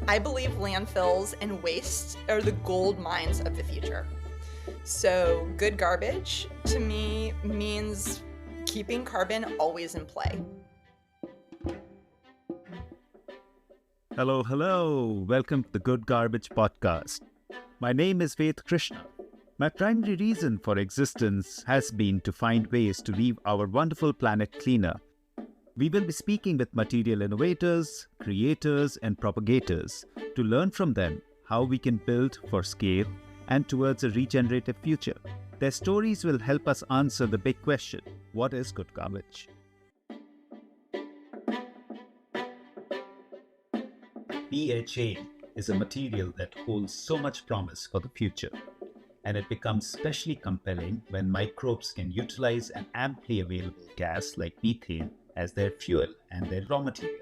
I believe landfills and waste are the gold mines of the future. So, good garbage to me means keeping carbon always in play. Hello, hello. Welcome to the Good Garbage Podcast. My name is Ved Krishna. My primary reason for existence has been to find ways to leave our wonderful planet cleaner. We will be speaking with material innovators, creators, and propagators to learn from them how we can build for scale and towards a regenerative future. Their stories will help us answer the big question: what is good garbage? PHA is a material that holds so much promise for the future, and it becomes especially compelling when microbes can utilize an amply available gas like methane as their fuel and their raw material.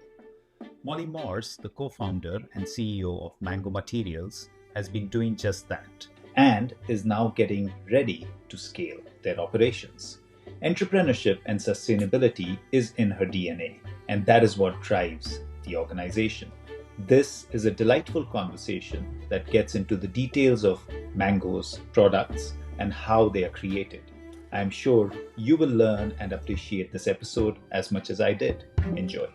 Molly Morse, the co-founder and CEO of Mango Materials, has been doing just that and is now getting ready to scale their operations. Entrepreneurship and sustainability is in her DNA, and that is what drives the organization. This is a delightful conversation that gets into the details of Mango's products and how they are created. I'm sure you will learn and appreciate this episode as much as I did. Enjoy.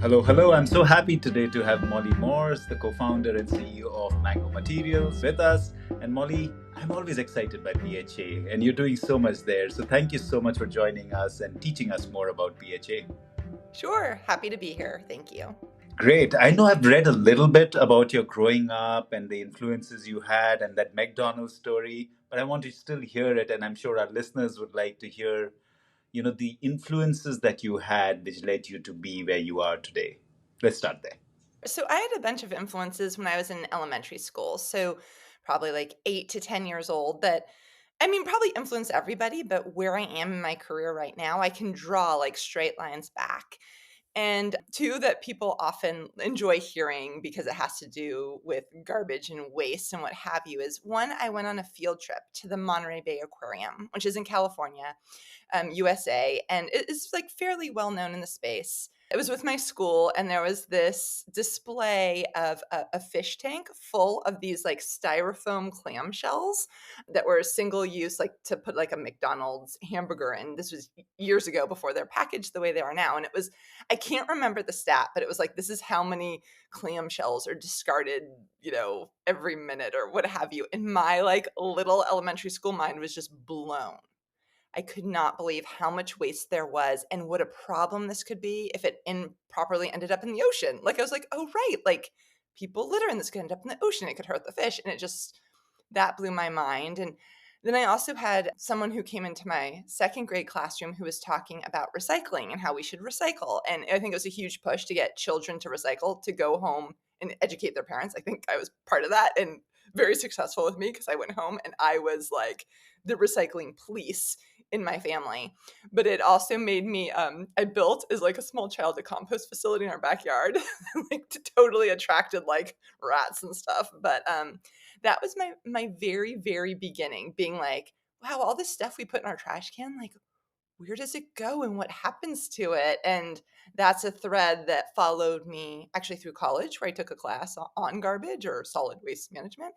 Hello, hello. I'm so happy today to have Molly Morse, the co-founder and CEO of Mango Materials, with us. And Molly, I'm always excited by PHA, and you're doing so much there. So thank you so much for joining us and teaching us more about PHA. Sure, happy to be here. Thank you. Great. I know I've read a little bit about your growing up and the influences you had and that McDonald's story, but I want to still hear it. And I'm sure our listeners would like to hear, the influences that you had which led you to be where you are today. Let's start there. So, I had a bunch of influences when I was in elementary school. So, probably like 8 to 10 years old that probably influence everybody, but where I am in my career right now, I can draw like straight lines back. And two that people often enjoy hearing because it has to do with garbage and waste and what have you is one, I went on a field trip to the Monterey Bay Aquarium, which is in California, USA, and it is like fairly well known in the space. It was with my school, and there was this display of a fish tank full of these like styrofoam clamshells that were single use, like to put like a McDonald's hamburger in. This was years ago before they're packaged the way they are now. And it was, I can't remember the stat, but it was like, this is how many clamshells are discarded, every minute or what have you. And my like little elementary school mind was just blown. I could not believe how much waste there was and what a problem this could be if it improperly ended up in the ocean. Like, I was like, oh, right. Like, people litter and this could end up in the ocean. It could hurt the fish. And it just, that blew my mind. And then I also had someone who came into my second grade classroom who was talking about recycling and how we should recycle. And I think it was a huge push to get children to recycle, to go home and educate their parents. I think I was part of that and very successful with me because I went home and I was like the recycling police in my family. But it also made me, I built as like a small child a compost facility in our backyard, like totally attracted like rats and stuff. But that was my very, very beginning, being like, wow, all this stuff we put in our trash can, like, where does it go and what happens to it? And that's a thread that followed me actually through college, where I took a class on garbage or solid waste management,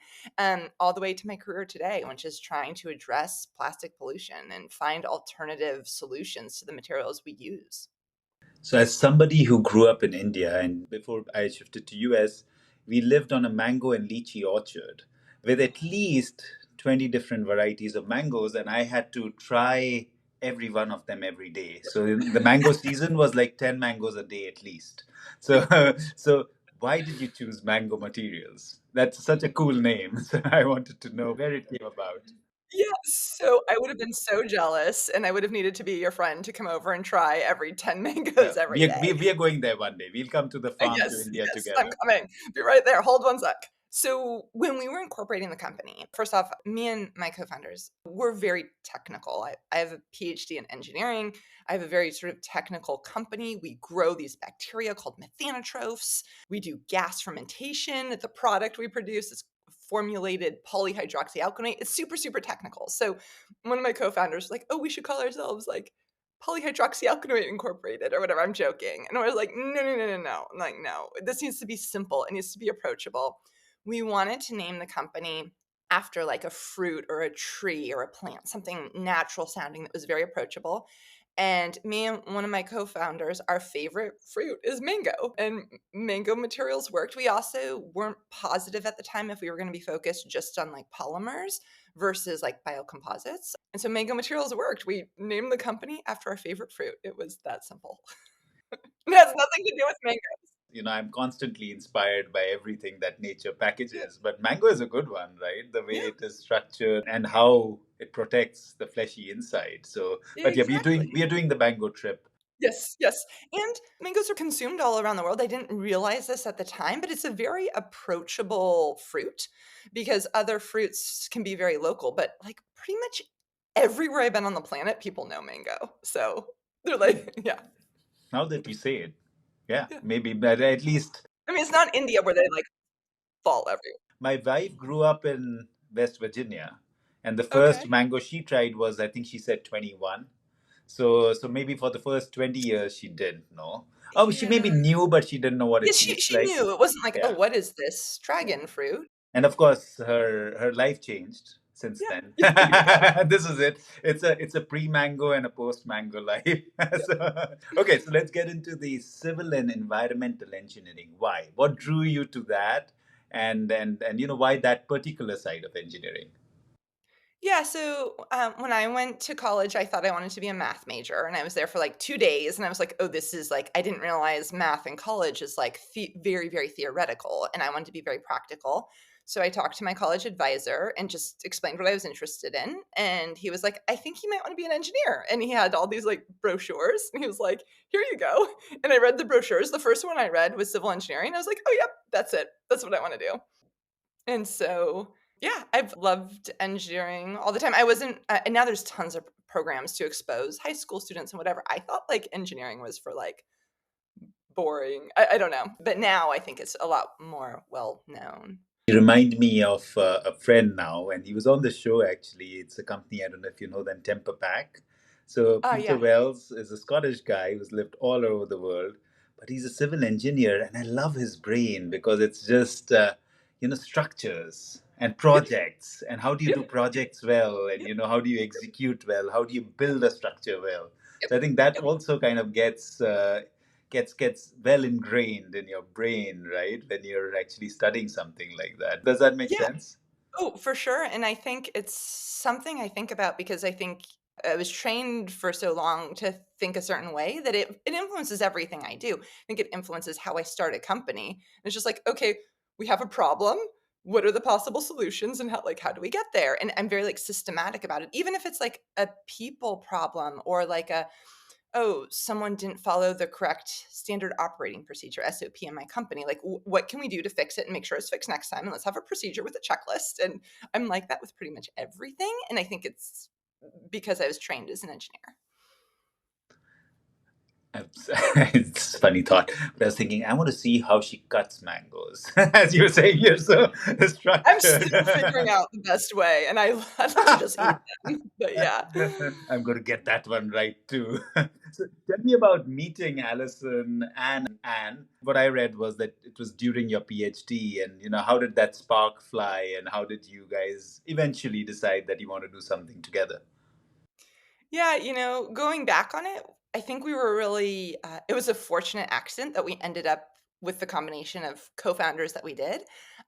all the way to my career today, which is trying to address plastic pollution and find alternative solutions to the materials we use. So, as somebody who grew up in India and before I shifted to US, we lived on a mango and lychee orchard with at least 20 different varieties of mangoes, and I had to try every one of them every day. So, the mango season was like 10 mangoes a day at least. So, so why did you choose Mango Materials? That's such a cool name. So, I wanted to know where it came about. Yeah, so I would have been so jealous, and I would have needed to be your friend to come over and try every 10 Yeah, mangoes every we are, we, day. we are going there one day. We'll come to the farm to Yes, India yes, I'm together. coming. Be right there. Hold one sec. So, when we were incorporating the company, first off, me and my co-founders were very technical. I have a PhD in engineering. I have a very sort of technical company. We grow these bacteria called methanotrophs. We do gas fermentation. The product we produce is formulated polyhydroxyalkanate. It's super, super technical. So, one of my co-founders was like, oh, we should call ourselves like polyhydroxyalkanoate incorporated or whatever. I'm joking. And I was like, no, no, no, no, no. I'm like, no, this needs to be simple. It needs to be approachable. We wanted to name the company after like a fruit or a tree or a plant, something natural sounding that was very approachable. And me and one of my co-founders, our favorite fruit is mango, and mango materials worked. We also weren't positive at the time if we were going to be focused just on like polymers versus like biocomposites. And so mango materials worked. We named the company after our favorite fruit. It was that simple. It has nothing to do with mango. I'm constantly inspired by everything that nature Yeah, packages, but mango is a good one, right? The way yeah, it is structured and how it protects the fleshy inside. So, but yeah, we exactly. are doing the mango trip. Yes, yes, and mangoes are consumed all around the world. I didn't realize this at the time, but it's a very approachable fruit because other fruits can be very local, but, like, pretty much everywhere I've been on the planet, people know mango. So, they're like yeah, Now that you say it, yeah, yeah. maybe, but at least I mean, it's not India where they, like, fall everywhere. my wife grew up in West Virginia, and the first Okay. mango she tried was, I think she said 21. So maybe for the first 20 years she didn't know. Oh, she Yeah. maybe knew, but she didn't know what Yeah, it she tastes she like. knew. It wasn't like, "Oh, Yeah. what is this dragon fruit?" And of course her life changed since Yeah. then. Yeah, there you go. This is it. It's a pre-mango and a post-mango life. Yep. Okay, so let's get into the civil and environmental engineering. Why? What drew you to that? And why that particular side of engineering? Yeah, so, when I went to college, I thought I wanted to be a math major, and I was there for, like, 2 days, and I was like, "Oh, this is, like" I didn't realize math in college is, like, very, very theoretical, and I wanted to be very practical. So I talked to my college advisor and just explained what I was interested in, and he was like, "I think you might wanna be an engineer," and he had all these, like, brochures, and he was like, "Here you go," and I read the brochures. The first one I read was civil engineering. I was like, "Oh, yep, that's it. That's what I wanna do." And so, yeah, I've loved engineering all the time. I wasn't and now there's tons of programs to expose high school students and whatever. I thought, like, engineering was for, like, boring I don't know, but now I think it's a lot more well known. You remind me of a friend now, and he was on the show actually. It's a company, I don't know if you know them, Temper Pack. So Oh, Peter yeah. Wells is a Scottish guy who's lived all over the world, but he's a civil engineer, and I love his brain because it's just structures and Yep, projects, and how do you yep, do projects well, and yep, how do you execute well, how do you build a structure well. yep, So I think that yep. also kind of gets well ingrained in your brain, right? When you're actually studying something like that. Does that make Yeah. sense? Oh, for sure, and I think it's something I think about because I think I was trained for so long to think a certain way that it influences everything I do. I think it influences how I start a company. And it's just like, "Okay, we have a problem. What are the possible solutions and how do we get there?" And I'm very, like, systematic about it, even if it's, like, a people problem or like a oh, someone didn't follow the correct standard operating procedure, SOP, in my company. Like, what can we do to fix it and make sure it's fixed next time? And let's have a procedure with a checklist. And I'm like that with pretty much everything. And I think it's because I was trained as an engineer. It's a funny thought, but I was thinking, I want to see how she cuts mangoes. As you were saying, you're so I'm structured. still figuring out the best way, and I'd love to just eat them. But yeah. I'm going to get that one right too. So tell me about meeting Allison and Anne. What I read was that it was during your PhD, and how did that spark fly, and how did you guys eventually decide that you want to do something together? Yeah, going back on it, I think we were really it was a fortunate accident that we ended up with the combination of co-founders that we did.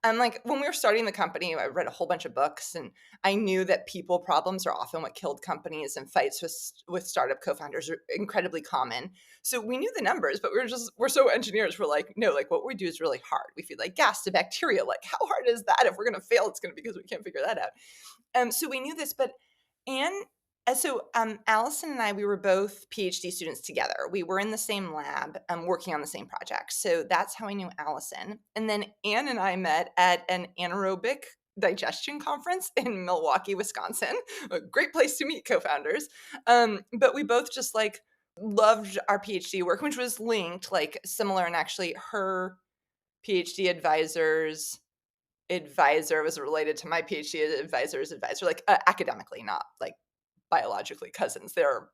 And like when we were starting the company, I read a whole bunch of books and I knew that people problems are often what killed companies and fights with startup co-founders are incredibly common. So we knew the numbers, but we're so engineers, we're like, no, like what we do is really hard. We feed like gas to bacteria. Like how hard is that? If we're gonna fail, it's gonna be because we can't figure that out. So we knew this, but Anne Allison and I, we were both PhD students together. We were in the same lab, working on the same project. So that's how I knew Allison. And then Anne and I met at an anaerobic digestion conference in Milwaukee, Wisconsin. A great place to meet co-founders. But we both just like loved our PhD work, which was linked, like similar, and actually her PhD advisor was related to my PhD advisor's advisor, like academically, not like biologically cousins. They're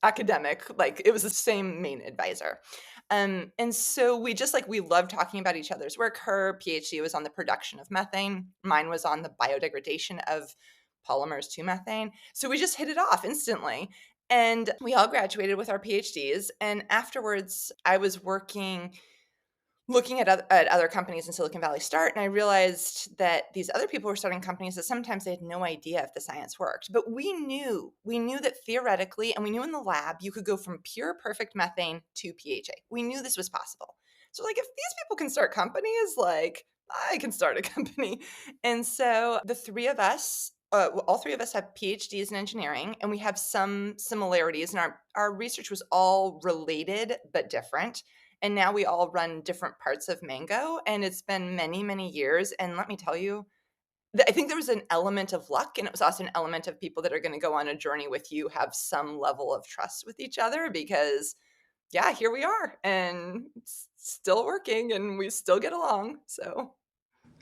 academic, like, it was the same main advisor. And so we just, like, we loved talking about each other's work. Her PhD was on the production of methane. Mine was on the biodegradation of polymers to methane. So we just hit it off instantly. And we all graduated with our PhDs. And afterwards, I was looking at other companies in Silicon Valley start, and I realized that these other people were starting companies that sometimes they had no idea if the science worked. But we knew that theoretically, and we knew in the lab, you could go from pure perfect methane to PHA. We knew this was possible. So like if these people can start companies, like I can start a company. And so the three of us, all three of us have PhDs in engineering, and we have some similarities, and our research was all related but different. And now we all run different parts of Mango, and it's been many, many years. And let me tell you, I think there was an element of luck, and it was also an element of people that are going to go on a journey with you have some level of trust with each other because, yeah, here we are, and it's still working, and we still get along. So,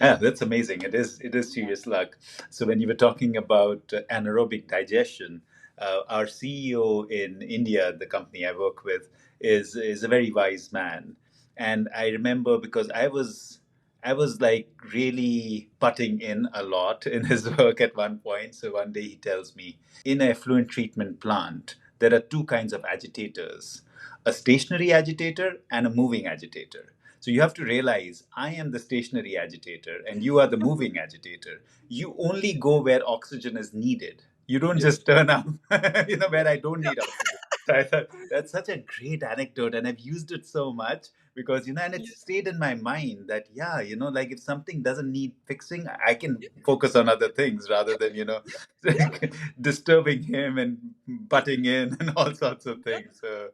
Yeah, that's amazing. It is serious luck. So when you were talking about anaerobic digestion, our CEO in India, the company I work with, is a very wise man. And I remember because I was like really putting in a lot in his work at one point. So one day he tells me, in a effluent treatment plant, there are two kinds of agitators, a stationary agitator and a moving agitator. So you have to realize I am the stationary agitator and you are the moving agitator. You only go where oxygen is needed. You don't yep, just turn up, where I don't yep, need oxygen. So I thought that's such a great anecdote, and I've used it so much because and it yep, stayed in my mind that yeah, like if something doesn't need fixing, I can focus on other things rather yep, than yep, disturbing him and yep, butting in and all sorts of yep, things. So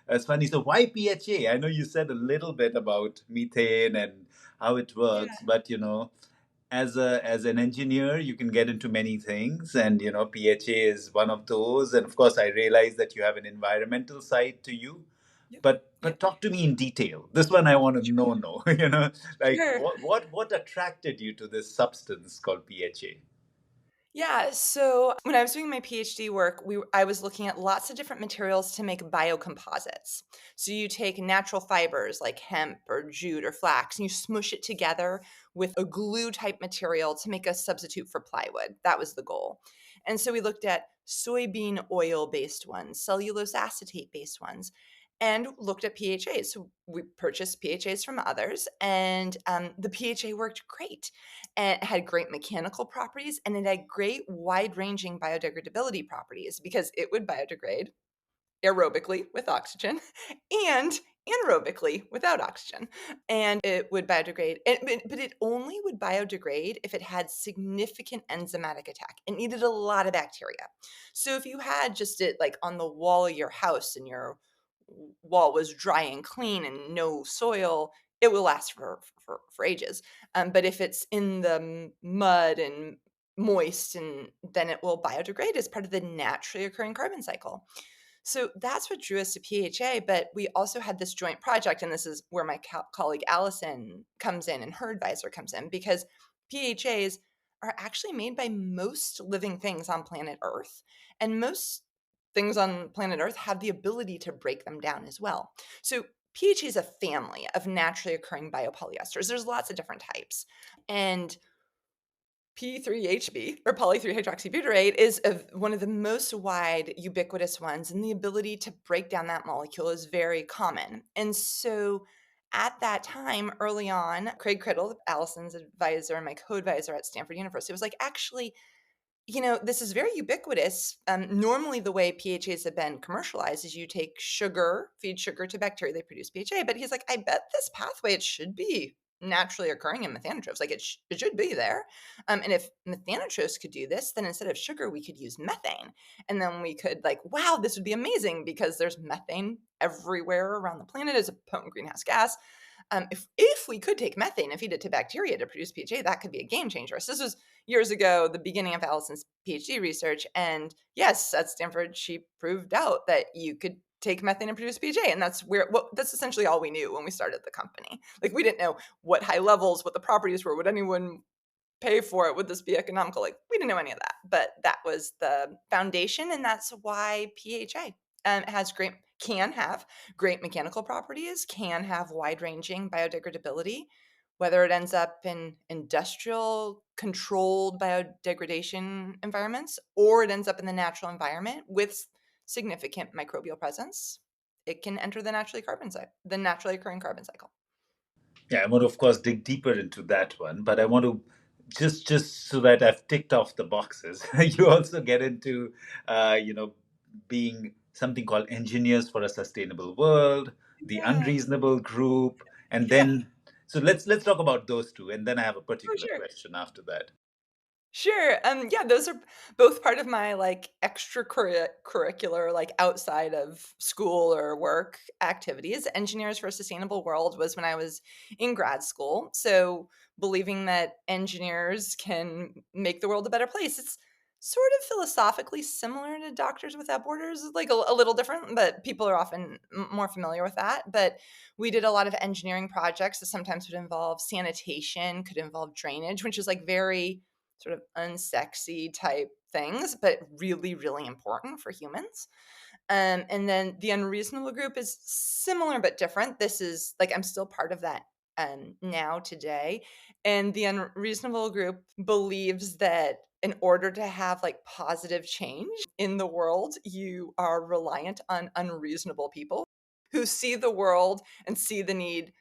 that's funny. So why PHA? I know you said a little bit about methane and how it works, yeah, but as an engineer, you can get into many things, and PHA is one of those. And of course, I realize that you have an environmental side to you. yep, But yep. talk to me in detail. This one I want to know. Like Sure. what attracted you to this substance called PHA? Yeah, so when I was doing my PhD work, I was looking at lots of different materials to make biocomposites. So you take natural fibers like hemp or jute or flax and you smush it together with a glue type material to make a substitute for plywood. That was the goal. And so we looked at soybean oil based ones, cellulose acetate based ones, and looked at PHAs. So we purchased PHAs from others, and the PHA worked great, and it had great mechanical properties, and it had great wide-ranging biodegradability properties because it would biodegrade aerobically with oxygen and anaerobically without oxygen. And it would biodegrade, but it only would biodegrade if it had significant enzymatic attack. It needed a lot of bacteria. So if you had just it like on the wall of your house and your wall was dry and clean and no soil, it will last for ages. But if it's in the mud and moist, and then it will biodegrade as part of the naturally occurring carbon cycle. So that's what drew us to PHA, but we also had this joint project, and this is where my colleague Allison comes in and her advisor comes in because PHAs are actually made by most living things on planet Earth, and most things on planet Earth have the ability to break them down as well. So PHA is a family of naturally occurring biopolyesters. There's lots of different types. And P3HB or poly 3-hydroxybutyrate is one of the most wide ubiquitous ones, and the ability to break down that molecule is very common. And so at that time, early on, Craig Criddle, Allison's advisor and my co-advisor at Stanford University, was like, actually, this is very ubiquitous. Normally, the way PHAs have been commercialized is you take sugar, feed sugar to bacteria, they produce PHA. But he's like, I bet this pathway, it should be naturally occurring in methanotrophs. Like it should be there. And if methanotrophs could do this, then instead of sugar, we could use methane. And then we could like, wow, this would be amazing because there's methane everywhere around the planet as a potent greenhouse gas. If we could take methane and feed it to bacteria to produce PHA, that could be a game changer. So this was years ago, the beginning of Allison's PhD research. And yes, at Stanford, she proved out that you could take methane and produce PHA. And that's essentially all we knew when we started the company. Like we didn't know what high levels, what the properties were, would anyone pay for it? Would this be economical? Like we didn't know any of that, but that was the foundation. And that's why PHA. has great can have great mechanical properties, can have wide-ranging biodegradability, whether it ends up in industrial controlled biodegradation environments or it ends up in the natural environment with significant microbial presence. It can enter the naturally occurring carbon cycle. Yeah, I want to, of course, dig deeper into that one, but I want to just so that I've ticked off the boxes. You also get into, you know, being something called engineers for a sustainable world, the Yeah, unreasonable group, and yeah, then so let's talk about those two, and then I have a for particular sure. question after that. Sure. Yeah, those are both part of my like curricular, like outside of school or work activities. Engineers for a Sustainable World was when I was in grad school. So believing that engineers can make the world a better place. It's sort of philosophically similar to Doctors Without Borders, like a little different, but people are often more familiar with that. But we did a lot of engineering projects that sometimes would involve sanitation, could involve drainage, which is like very sort of unsexy type things, but really, really important for humans. And then the unreasonable group is similar but different. This is like I'm still part of that now today. And the unreasonable group believes that in order to have like positive change in the world, you are reliant on unreasonable people who see the world and see the need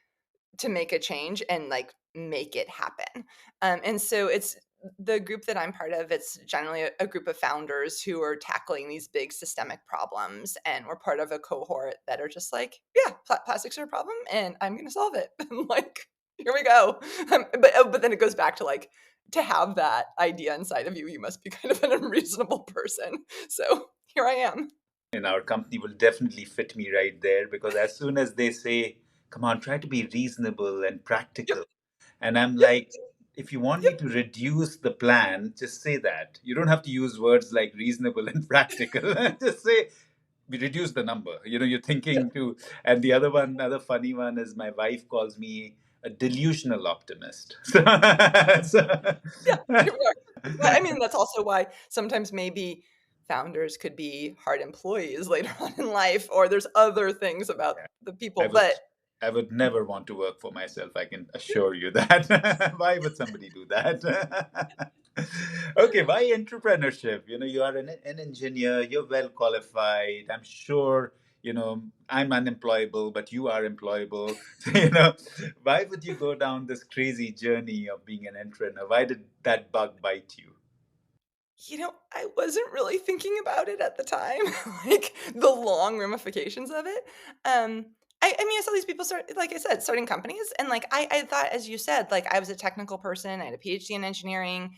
to make a change and like make it happen. And so it's the group that I'm part of. It's generally a group of founders who are tackling these big systemic problems. And we're part of a cohort that are just like, yeah, plastics are a problem and I'm going to solve it. And like, here we go. But then it goes back to like, to have that idea inside of you, you must be kind of an unreasonable person. So here I am. In our company will definitely fit me right there because as soon as they say, come on, try to be reasonable and Yep, practical. And I'm yep, like, if you want yep. me to reduce the plan, just say that. You don't have to use words like reasonable and practical. Just say, we reduce the number. You know, you're Yep. thinking to, and the other one, another funny one is my wife calls me a delusional optimist. So, Yeah, sure. Well, I mean, that's also why sometimes maybe founders could be hard employees later on in life, or there's other things about yeah, the I people, would but I would never want to work for myself. I can assure you that. Why would somebody do that? Okay, why entrepreneurship? You know, you are an engineer, you're well qualified. I'm sure, you know, I'm unemployable, but you are employable. So, you know, why would you go down this crazy journey of being an entrepreneur? Why did that bug bite you? I wasn't really thinking about it at the time, like the long ramifications of it. I mean, I saw these people start, like I said, starting companies, and like I thought, as you said, like I was a technical person, I had a PhD in engineering.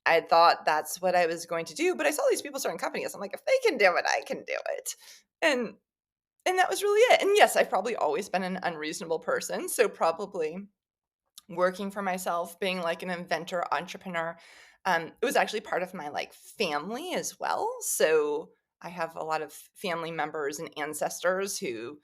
I thought that's what I was going to do, but I saw these people starting companies. I'm like, if they can do it, I can do it. And And that was really it. And yes, I've probably always been an unreasonable person, so probably working for myself, being like an inventor, entrepreneur, it was actually part of my like family as well. So I have a lot of family members and ancestors who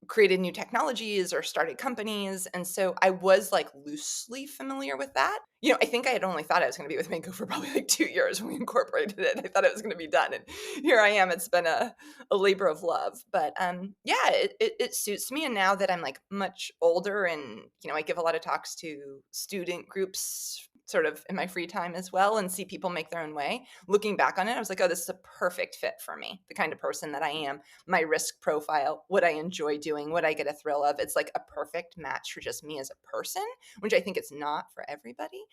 created new technologies or started companies. And so I was like loosely familiar with that. I think I had only thought I was going to be with Mango for probably like 2 years when we incorporated it. I thought it was going to be done. And here I am. It's been a labor of love. But yeah, it suits me. And now that I'm like much older and, I give a lot of talks to student groups sort of in my free time as well and see people make their own way. Looking back on it, I was like, oh, this is a perfect fit for me, the kind of person that I am, my risk profile, what I enjoy doing, what I get a thrill of. It's like a perfect match for just me as a person, which I think it's not for everybody.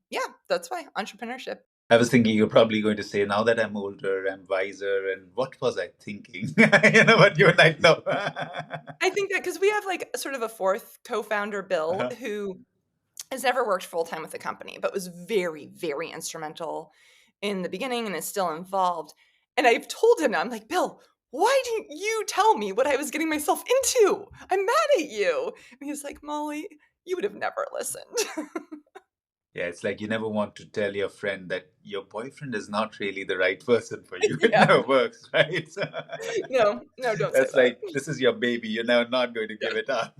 Yeah, that's why entrepreneurship. I was thinking you're probably going to say, now that I'm older, I'm wiser, and what was I thinking? You know, but you're like, no. I think that because we have like sort of a fourth co-founder, Bill, Uh-huh. who has never worked full time with the company, but was very, very instrumental in the beginning and is still involved. And I've told him now, I'm like, Bill, why didn't you tell me what I was getting myself into? I'm mad at you. And he's like, Molly, you would have never listened. Yeah, it's like you never want to tell your friend that your boyfriend is not really the right person for you. It Yeah. never works, right? So No, no, don't say that's that. like, this is your baby. You're now not going to Yeah. give it up.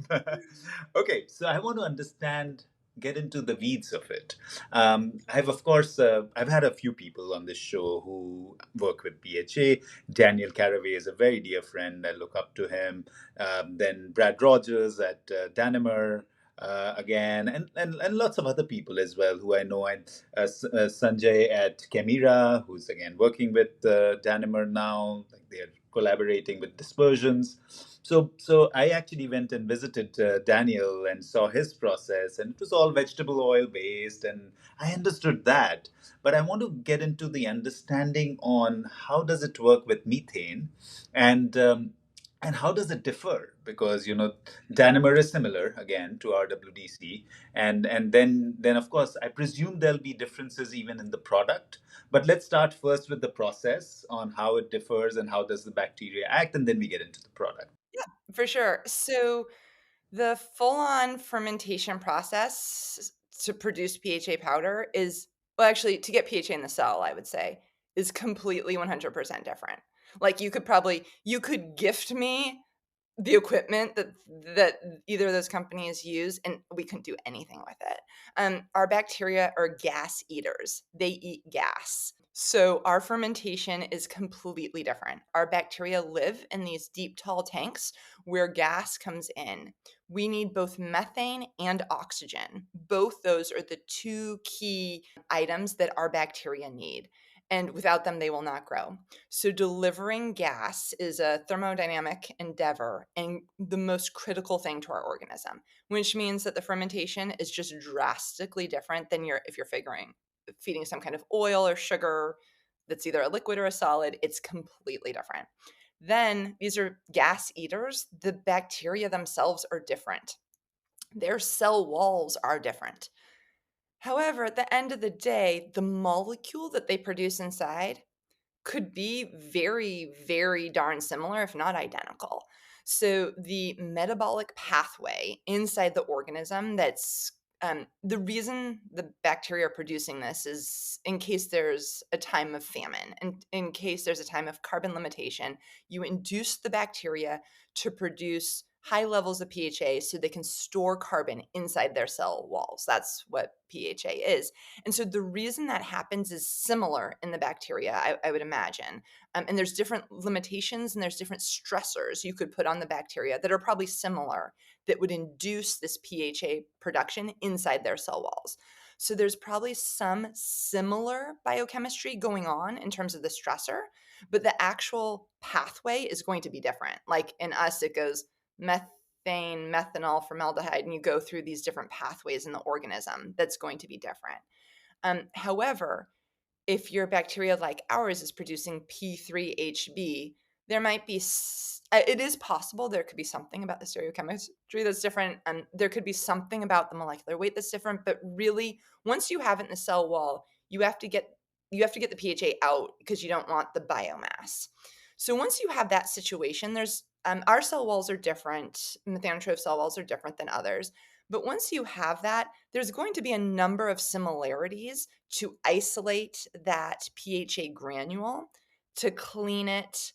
Okay, so I want to understand. get into the weeds of it. I've had a few people on this show who work with BHA. Daniel Caraway is a very dear friend. I look up to him. Then Brad Rogers at Danimer. Again, and lots of other people as well who I know, and Sanjay at Chemira, who's again working with Danimer now. Like they're collaborating with dispersions. So I actually went and visited Daniel and saw his process, and it was all vegetable oil based, and I understood that. But I want to get into the understanding on how does it work with methane, and and how does it differ? Because Danimer is similar again to RWDC, and then of course I presume there'll be differences even in the product. But let's start first with the process on how it differs and how does the bacteria act, and then we get into the product. Yeah, for sure. So the full-on fermentation process to produce PHA powder is, well, actually, to get PHA in the cell, I would say, is completely 100% different. Like you could gift me the equipment that either of those companies use, and we couldn't do anything with it. Our bacteria are gas eaters. They eat gas. So our fermentation is completely different. Our bacteria live in these deep, tall tanks where gas comes in. We need both methane and oxygen. Both those are the two key items that our bacteria need. And without them, they will not grow. So, delivering gas is a thermodynamic endeavor and the most critical thing to our organism, which means that the fermentation is just drastically different than if you're feeding some kind of oil or sugar that's either a liquid or a solid. It's completely different. Then these are gas eaters. The bacteria themselves are different. Their cell walls are different. However, at the end of the day, the molecule that they produce inside could be very, very darn similar, if not identical. So the metabolic pathway inside the organism that's the reason the bacteria are producing this is in case there's a time of famine and in case there's a time of carbon limitation, you induce the bacteria to produce high levels of PHA so they can store carbon inside their cell walls. That's what PHA is. And so the reason that happens is similar in the bacteria, I would imagine. And there's different limitations and there's different stressors you could put on the bacteria that are probably similar that would induce this PHA production inside their cell walls. So there's probably some similar biochemistry going on in terms of the stressor, but the actual pathway is going to be different. Like in us, it goes methane, methanol, formaldehyde, and you go through these different pathways in the organism that's going to be different. However, if your bacteria like ours is producing P3HB, there might be, it is possible there could be something about the stereochemistry that's different, and there could be something about the molecular weight that's different. But really, once you have it in the cell wall, you have to get the PHA out because you don't want the biomass. So once you have that situation, there's our cell walls are different. Methanotrope cell walls are different than others. But once you have that, there's going to be a number of similarities to isolate that PHA granule, to clean it,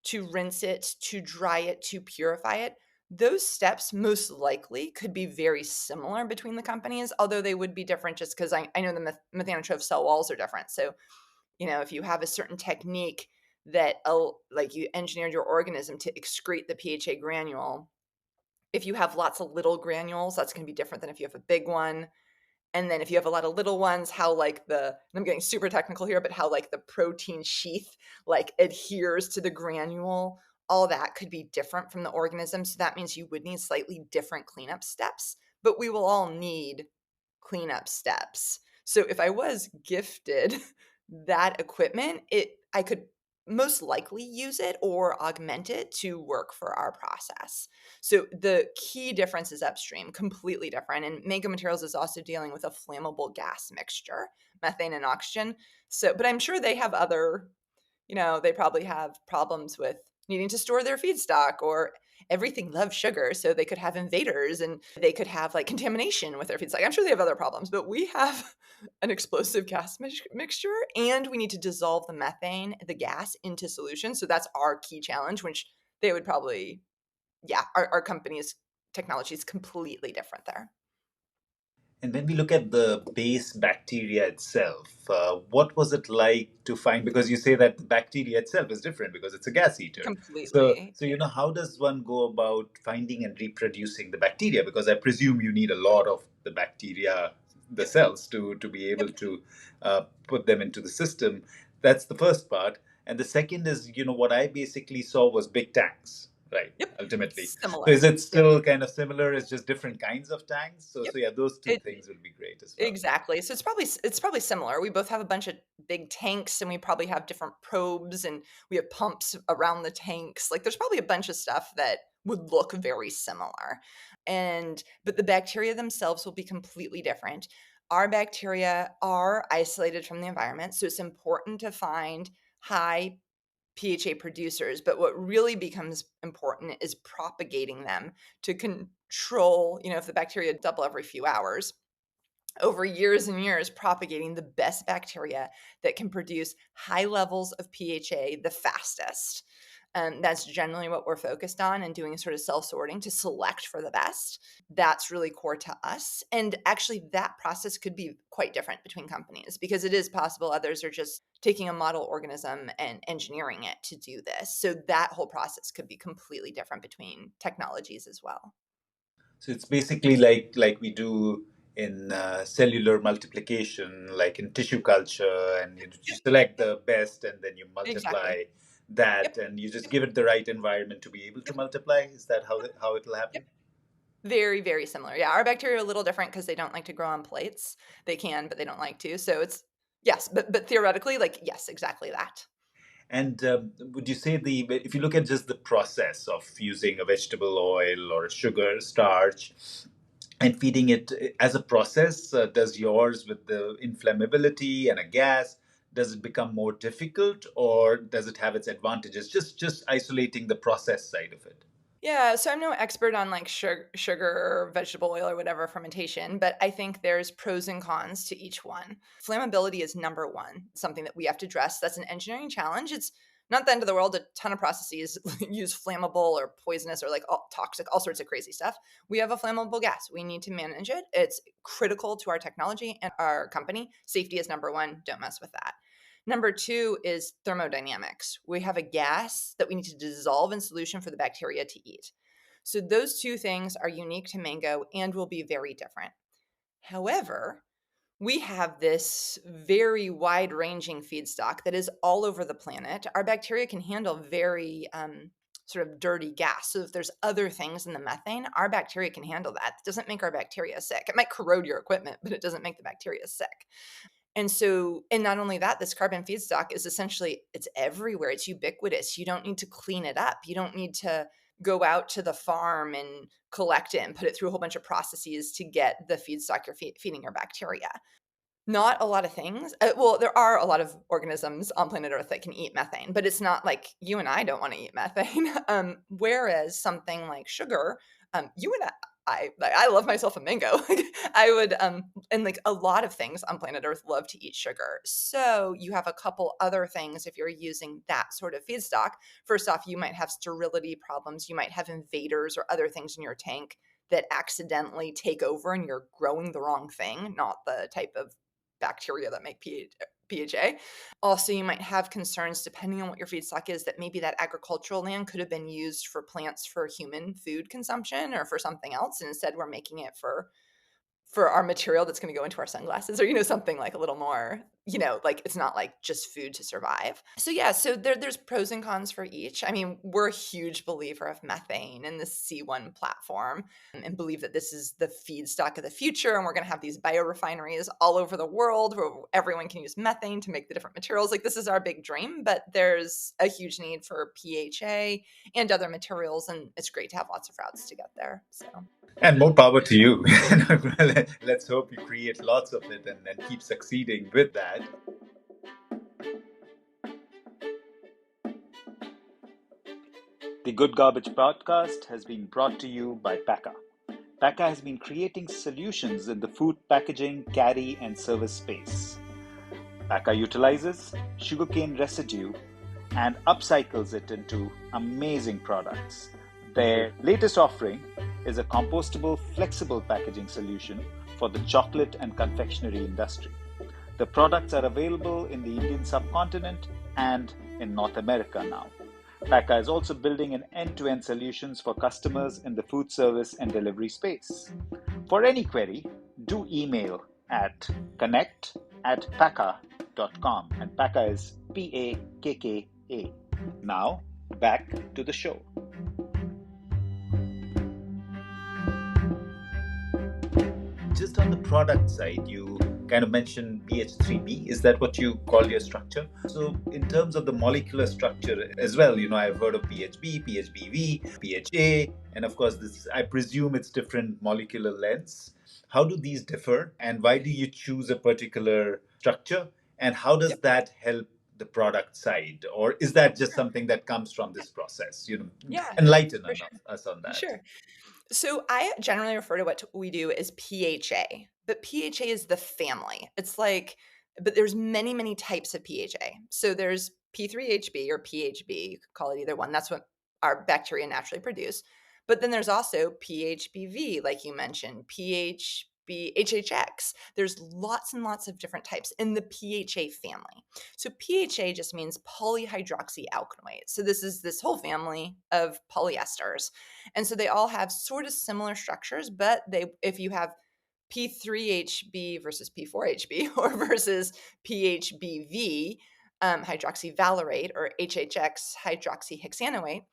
to rinse it, to dry it, to purify it. Those steps most likely could be very similar between the companies, although they would be different just because I know the methanotrope cell walls are different. So, if you have a certain technique that, like you engineered your organism to excrete the PHA granule, if you have lots of little granules, that's going to be different than if you have a big one. And then if you have a lot of little ones, how like I'm getting super technical here, but how like the protein sheath like adheres to the granule, all that could be different from the organism. So that means you would need slightly different cleanup steps, but we will all need cleanup steps. So if I was gifted that equipment, I could most likely use it or augment it to work for our process. So the key difference is upstream, completely different. And Mango Materials is also dealing with a flammable gas mixture, methane and oxygen. So, but I'm sure they have other, they probably have problems with needing to store their feedstock, or everything loves sugar. So they could have invaders and they could have like contamination with their feedstock. I'm sure they have other problems, but we have an explosive gas mixture and we need to dissolve the methane, the gas, into solution. So that's our key challenge, which they would probably, yeah, our company's technology is completely different there. And when we look at the base bacteria itself, what was it like to find? Because you say that the bacteria itself is different because it's a gas eater. Completely. So how does one go about finding and reproducing the bacteria? Because I presume you need a lot of the bacteria, the Yep. cells, to be able Yep. to put them into the system. That's the first part. And the second is, what I basically saw was big tanks, right? Yep. Ultimately. So is Similar. it Yep. still kind of similar? It's just different kinds of tanks. So Yep. yeah, those two It things would be great as well. Exactly. So it's probably similar. We both have a bunch of big tanks and we probably have different probes and we have pumps around the tanks. Like there's probably a bunch of stuff that would look very similar. But the bacteria themselves will be completely different. Our bacteria are isolated from the environment, so it's important to find high PHA producers, but what really becomes important is propagating them to control, if the bacteria double every few hours over years and years, propagating the best bacteria that can produce high levels of PHA the fastest. That's generally what we're focused on and doing sort of self sorting to select for the best. That's really core to us. And actually, that process could be quite different between companies because it is possible others are just taking a model organism and engineering it to do this. So that whole process could be completely different between technologies as well. So it's basically like we do in cellular multiplication, like in tissue culture, and you Yep, select yep, the best, and then you exactly. multiply that, Yep, and you just yep, give it the right environment to be able to yep, multiply. Is that how it'll yep. happen? Very, very similar. Yeah, our bacteria are a little different because they don't like to grow on plates. They can, but they don't like to. So it's yes, but theoretically, like yes, exactly that. And would you say if you look at just the process of using a vegetable oil or a sugar, starch, and feeding it as a process, does yours with the inflammability and a gas, does it become more difficult or does it have its advantages? Just isolating the process side of it. Yeah, so I'm no expert on like sugar or vegetable oil or whatever fermentation, but I think there's pros and cons to each one. Flammability is number one, something that we have to address. That's an engineering challenge. It's not the end of the world. A ton of processes use flammable or poisonous or like all, toxic, all sorts of crazy stuff. We have a flammable gas. We need to manage it. It's critical to our technology and our company. Safety is number one. Don't mess with that. Number two is thermodynamics. We have a gas that we need to dissolve in solution for the bacteria to eat. So those two things are unique to mango and will be very different. However, we have this very wide ranging feedstock that is all over the planet. Our bacteria can handle very sort of dirty gas. So if there's other things in the methane, our bacteria can handle that. It doesn't make our bacteria sick. It might corrode your equipment, but it doesn't make the bacteria sick. And not only that, this carbon feedstock is essentially it's everywhere. It's ubiquitous. You don't need to clean it up. You don't need to go out to the farm and collect it and put it through a whole bunch of processes to get the feedstock you're feeding your bacteria. Not a lot of things. Well, there are a lot of organisms on planet Earth that can eat methane, but it's not like you and I don't want to eat methane. Whereas something like sugar, you and I love myself a mango. I would, and like a lot of things on planet Earth love to eat sugar. So you have a couple other things if you're using that sort of feedstock. First off, you might have sterility problems. You might have invaders or other things in your tank that accidentally take over and you're growing the wrong thing, not the type of bacteria that make PHA. Also, you might have concerns depending on what your feedstock is that maybe that agricultural land could have been used for plants for human food consumption or for something else. And instead, we're making it for our material that's going to go into our sunglasses or something like a little more like it's not like just food to survive. So yeah, so there's pros and cons for each. I mean, we're a huge believer of methane and the C1 platform and believe that this is the feedstock of the future and we're going to have these biorefineries all over the world where everyone can use methane to make the different materials. Like this is our big dream, but there's a huge need for PHA and other materials and it's great to have lots of routes to get there. So And more power to you. Let's hope you create lots of it and keep succeeding with that. The Good Garbage podcast has been brought to you by Paka. Paka has been creating solutions in the food packaging, carry, and service space. Paka utilizes sugarcane residue and upcycles it into amazing products. Their latest offering is a compostable, flexible packaging solution for the chocolate and confectionery industry. The products are available in the Indian subcontinent and in North America now. Paka is also building an end-to-end solutions for customers in the food service and delivery space. For any query, do email at connect@paka.com, and Paka is Pakka. Now, back to the show. Just on the product side, you kind of mentioned BH3B. Is that what you call your structure? So, in terms of the molecular structure as well, I've heard of PHB, PHBV, PHA, and of course, this I presume it's different molecular lengths. How do these differ, and why do you choose a particular structure? And how does Yep. that help the product side, or is that just Sure. something that comes from this process? Yeah, Enlighten for sure. us on that. Sure. So I generally refer to what we do as PHA, but PHA is the family. It's like, but there's many, many types of PHA. So there's P3HB or PHB. You could call it either one. That's what our bacteria naturally produce. But then there's also PHBV, like you mentioned, PHB, HHX. There's lots and lots of different types in the PHA family. So PHA just means polyhydroxyalkanoate. So this is this whole family of polyesters. And so they all have sort of similar structures, but if you have P3HB versus P4HB or versus PHBV, hydroxyvalerate, or HHX hydroxyhexanoate,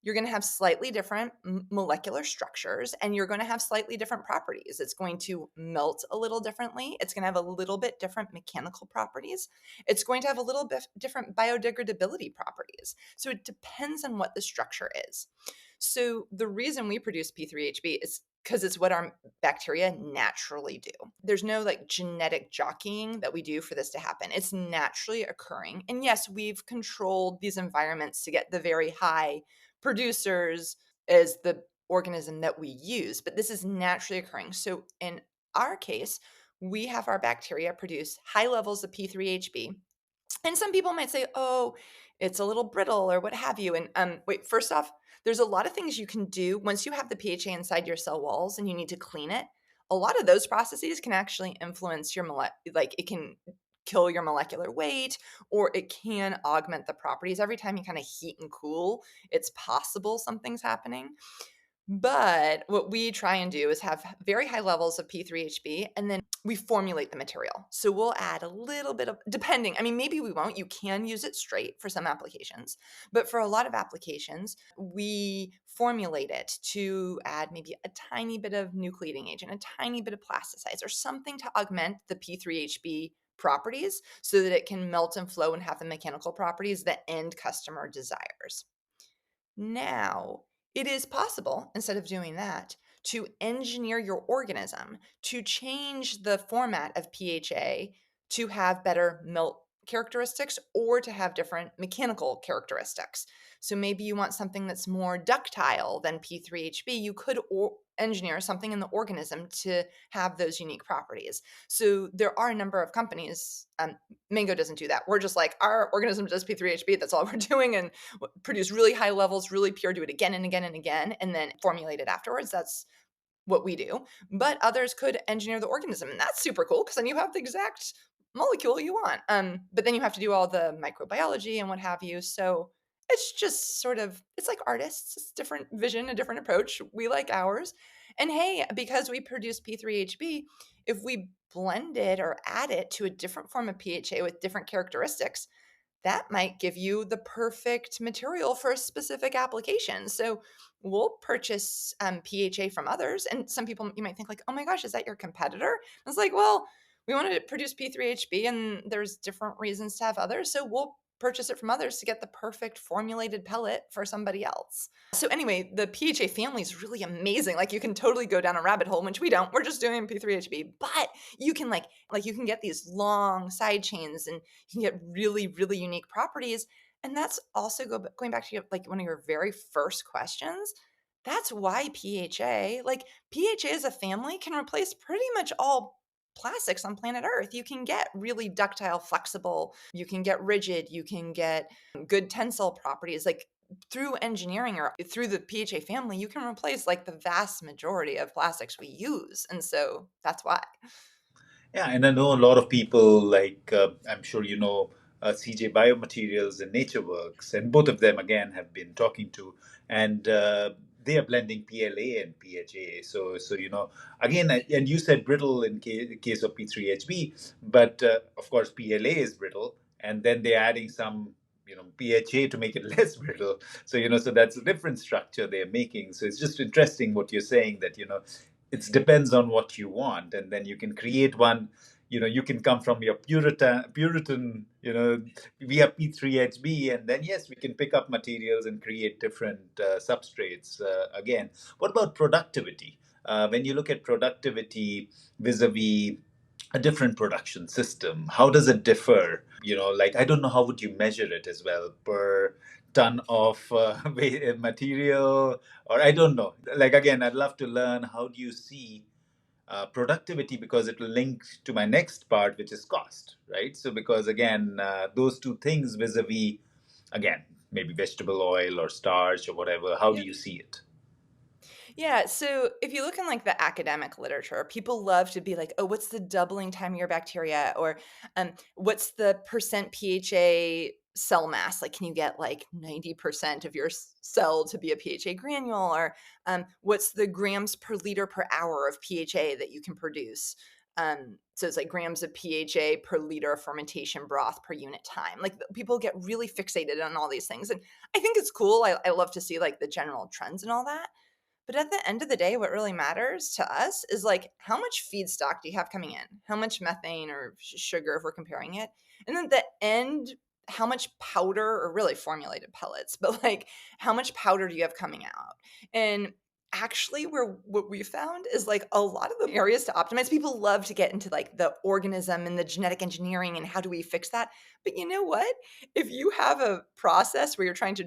you're going to have slightly different molecular structures and you're going to have slightly different properties. It's going to melt a little differently. It's going to have a little bit different mechanical properties. It's going to have a little bit different biodegradability properties. So it depends on what the structure is. So the reason we produce P3HB is because it's what our bacteria naturally do. There's no like genetic jockeying that we do for this to happen. It's naturally occurring. And yes, we've controlled these environments to get the very high producers as the organism that we use, but this is naturally occurring. So in our case, we have our bacteria produce high levels of P3HB. And some people might say, oh, it's a little brittle or what have you. And wait, first off, there's a lot of things you can do once you have the PHA inside your cell walls and you need to clean it. A lot of those processes can actually influence your like it can kill your molecular weight or it can augment the properties. Every time you kind of heat and cool, it's possible something's happening. But what we try and do is have very high levels of P3HB and then we formulate the material. So we'll add a little bit of, depending, I mean, maybe we won't. You can use it straight for some applications. But for a lot of applications, we formulate it to add maybe a tiny bit of nucleating agent, a tiny bit of plasticides, or something to augment the P3HB properties so that it can melt and flow and have the mechanical properties that end customer desires. Now, it is possible, instead of doing that, to engineer your organism to change the format of PHA to have better melt characteristics or to have different mechanical characteristics. So maybe you want something that's more ductile than P3HB. You could engineer something in the organism to have those unique properties. So there are a number of companies. Mango doesn't do that. We're just like, our organism does P3HB. That's all we're doing. And produce really high levels, really pure, do it again and again and again, and then formulate it afterwards. That's what we do. But others could engineer the organism, and that's super cool because then you have the exact molecule you want. But then you have to do all the microbiology and what have you. So it's just sort of, it's like artists, it's a different vision, a different approach. We like ours. And hey, because we produce P3HB, if we blend it or add it to a different form of PHA with different characteristics, that might give you the perfect material for a specific application. So we'll purchase PHA from others. And some people, you might think like, oh my gosh, is that your competitor? I was like, well, we wanted to produce P3HB and there's different reasons to have others. So we'll purchase it from others to get the perfect formulated pellet for somebody else. So anyway, the PHA family is really amazing. Like you can totally go down a rabbit hole, which we don't. We're just doing P3HB, but you can like you can get these long side chains and you can get really, really unique properties. And that's also going back to like one of your very first questions. That's why PHA, like PHA as a family, can replace pretty much all plastics on planet Earth. You can get really ductile, flexible, you can get rigid, you can get good tensile properties. Like through engineering or through the PHA family, you can replace like the vast majority of plastics we use. And so that's why. Yeah, and I know a lot of people, like I'm sure you know CJ Biomaterials and NatureWorks, and both of them again have been talking to, and they are blending PLA and PHA. So again, and you said brittle in case of P3HB, but of course PLA is brittle, and then they're adding some PHA to make it less brittle. So that's a different structure they're making. So it's just interesting what you're saying, that it depends on what you want, and then you can create one. You can come from your puritan, we have P3HB, and then yes, we can pick up materials and create different substrates. Again, what about productivity? When you look at productivity vis-a-vis a different production system, how does it differ? Like, I don't know, how would you measure it as well, per ton of material, or I don't know. Like, again, I'd love to learn, how do you see productivity, because it will link to my next part, which is cost, right? So, because again, those two things vis-a-vis, again, maybe vegetable oil or starch or whatever, how do you see it? Yeah, so if you look in like the academic literature, people love to be like, "Oh, what's the doubling time of your bacteria?" Or, "What's the percent PHA cell mass? Like, can you get like 90% of your cell to be a PHA granule?" Or, "What's the grams per liter per hour of PHA that you can produce?" So it's like grams of PHA per liter of fermentation broth per unit time. Like people get really fixated on all these things, and I think it's cool. I love to see like the general trends and all that, but at the end of the day, what really matters to us is like how much feedstock do you have coming in? How much methane or sugar if we're comparing it? And then at the end, how much powder or really formulated pellets, but like how much powder do you have coming out? And actually where what we found is like a lot of the areas to optimize, people love to get into like the organism and the genetic engineering and how do we fix that? But you know what? If you have a process where you're trying to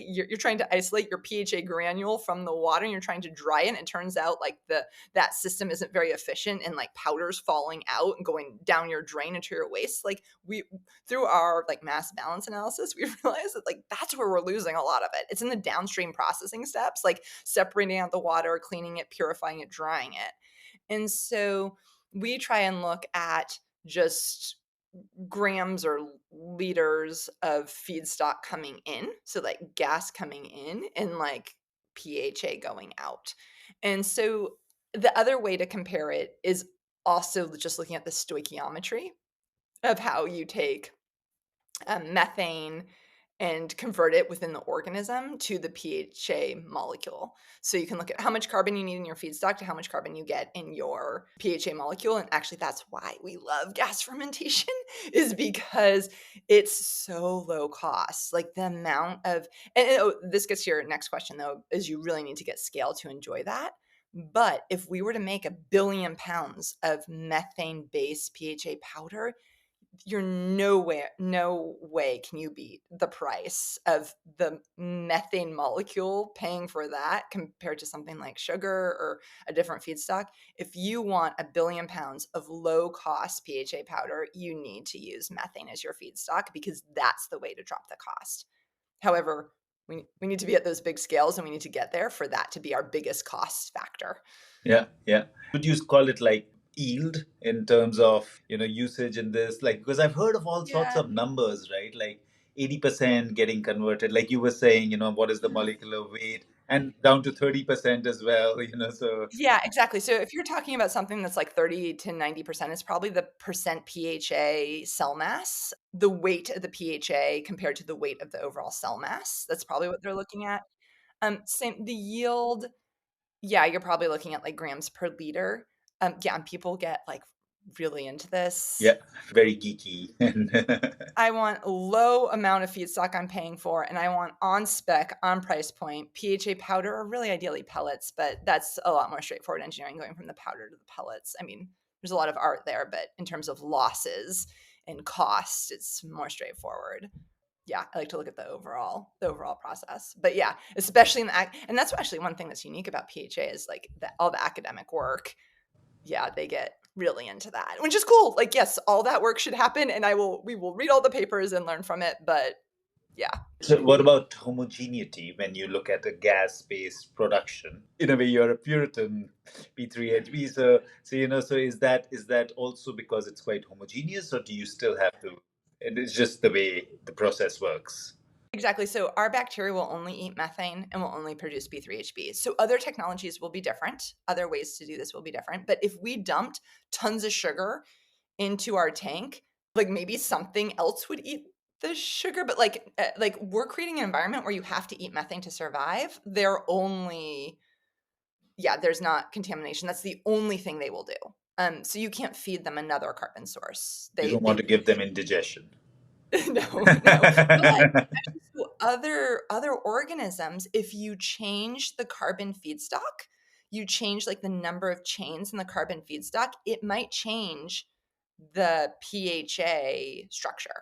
you're trying to isolate your PHA granule from the water and you're trying to dry it, and it turns out like that system isn't very efficient and like powder's falling out and going down your drain into your waste. Like we through our like mass balance analysis, we realized that like that's where we're losing a lot of it. It's in the downstream processing steps, like separating out the water, cleaning it, purifying it, drying it. And so we try and look at just grams or liters of feedstock coming in, so like gas coming in and like PHA going out. And so the other way to compare it is also just looking at the stoichiometry of how you take methane and convert it within the organism to the PHA molecule. So you can look at how much carbon you need in your feedstock to how much carbon you get in your PHA molecule. And actually, that's why we love gas fermentation, is because it's so low cost. Like the amount of, oh, this gets to your next question though, is you really need to get scale to enjoy that. But if we were to make 1 billion pounds of methane based PHA powder, you're no way can you beat the price of the methane molecule paying for that compared to something like sugar or a different feedstock. If you want 1 billion pounds of low cost PHA powder, you need to use methane as your feedstock because that's the way to drop the cost. However, we need to be at those big scales and we need to get there for that to be our biggest cost factor. Yeah, yeah. Would you call it like yield in terms of, usage in this? Like, because I've heard of all sorts Yeah. of numbers, right? Like 80% getting converted, like you were saying, what is the molecular weight? And down to 30% as well, so Yeah, exactly. So if you're talking about something that's like 30 to 90%, it's probably the percent PHA cell mass, the weight of the PHA compared to the weight of the overall cell mass. That's probably what they're looking at. Same the yield, yeah, you're probably looking at like grams per liter. Yeah, and people get like really into this. yeah, very geeky. And I want a low amount of feedstock I'm paying for, and I want on spec, on price point, PHA powder or really ideally pellets, but that's a lot more straightforward engineering going from the powder to the pellets. I mean, there's a lot of art there, but in terms of losses and cost, it's more straightforward. Yeah, I like to look at the overall process. But yeah, especially in and that's actually one thing that's unique about PHA is like all the academic work, yeah, they get really into that, which is cool. Like, yes, all that work should happen, and we will read all the papers and learn from it. But Yeah. So, what about homogeneity when you look at a gas-based production? In a way, you're a Puritan P3HB. So is that also because it's quite homogeneous, or do you still have to? And it's just the way the process works. Exactly. So our bacteria will only eat methane and will only produce B3HB. So other technologies will be different. Other ways to do this will be different. But if we dumped tons of sugar into our tank, like maybe something else would eat the sugar, but like we're creating an environment where you have to eat methane to survive. They're only yeah, there's not contamination. That's the only thing they will do. So you can't feed them another carbon source. You don't want They to give them indigestion. no, no. But actually, so other organisms, if you change the carbon feedstock, you change like the number of chains in the carbon feedstock, it might change the PHA structure.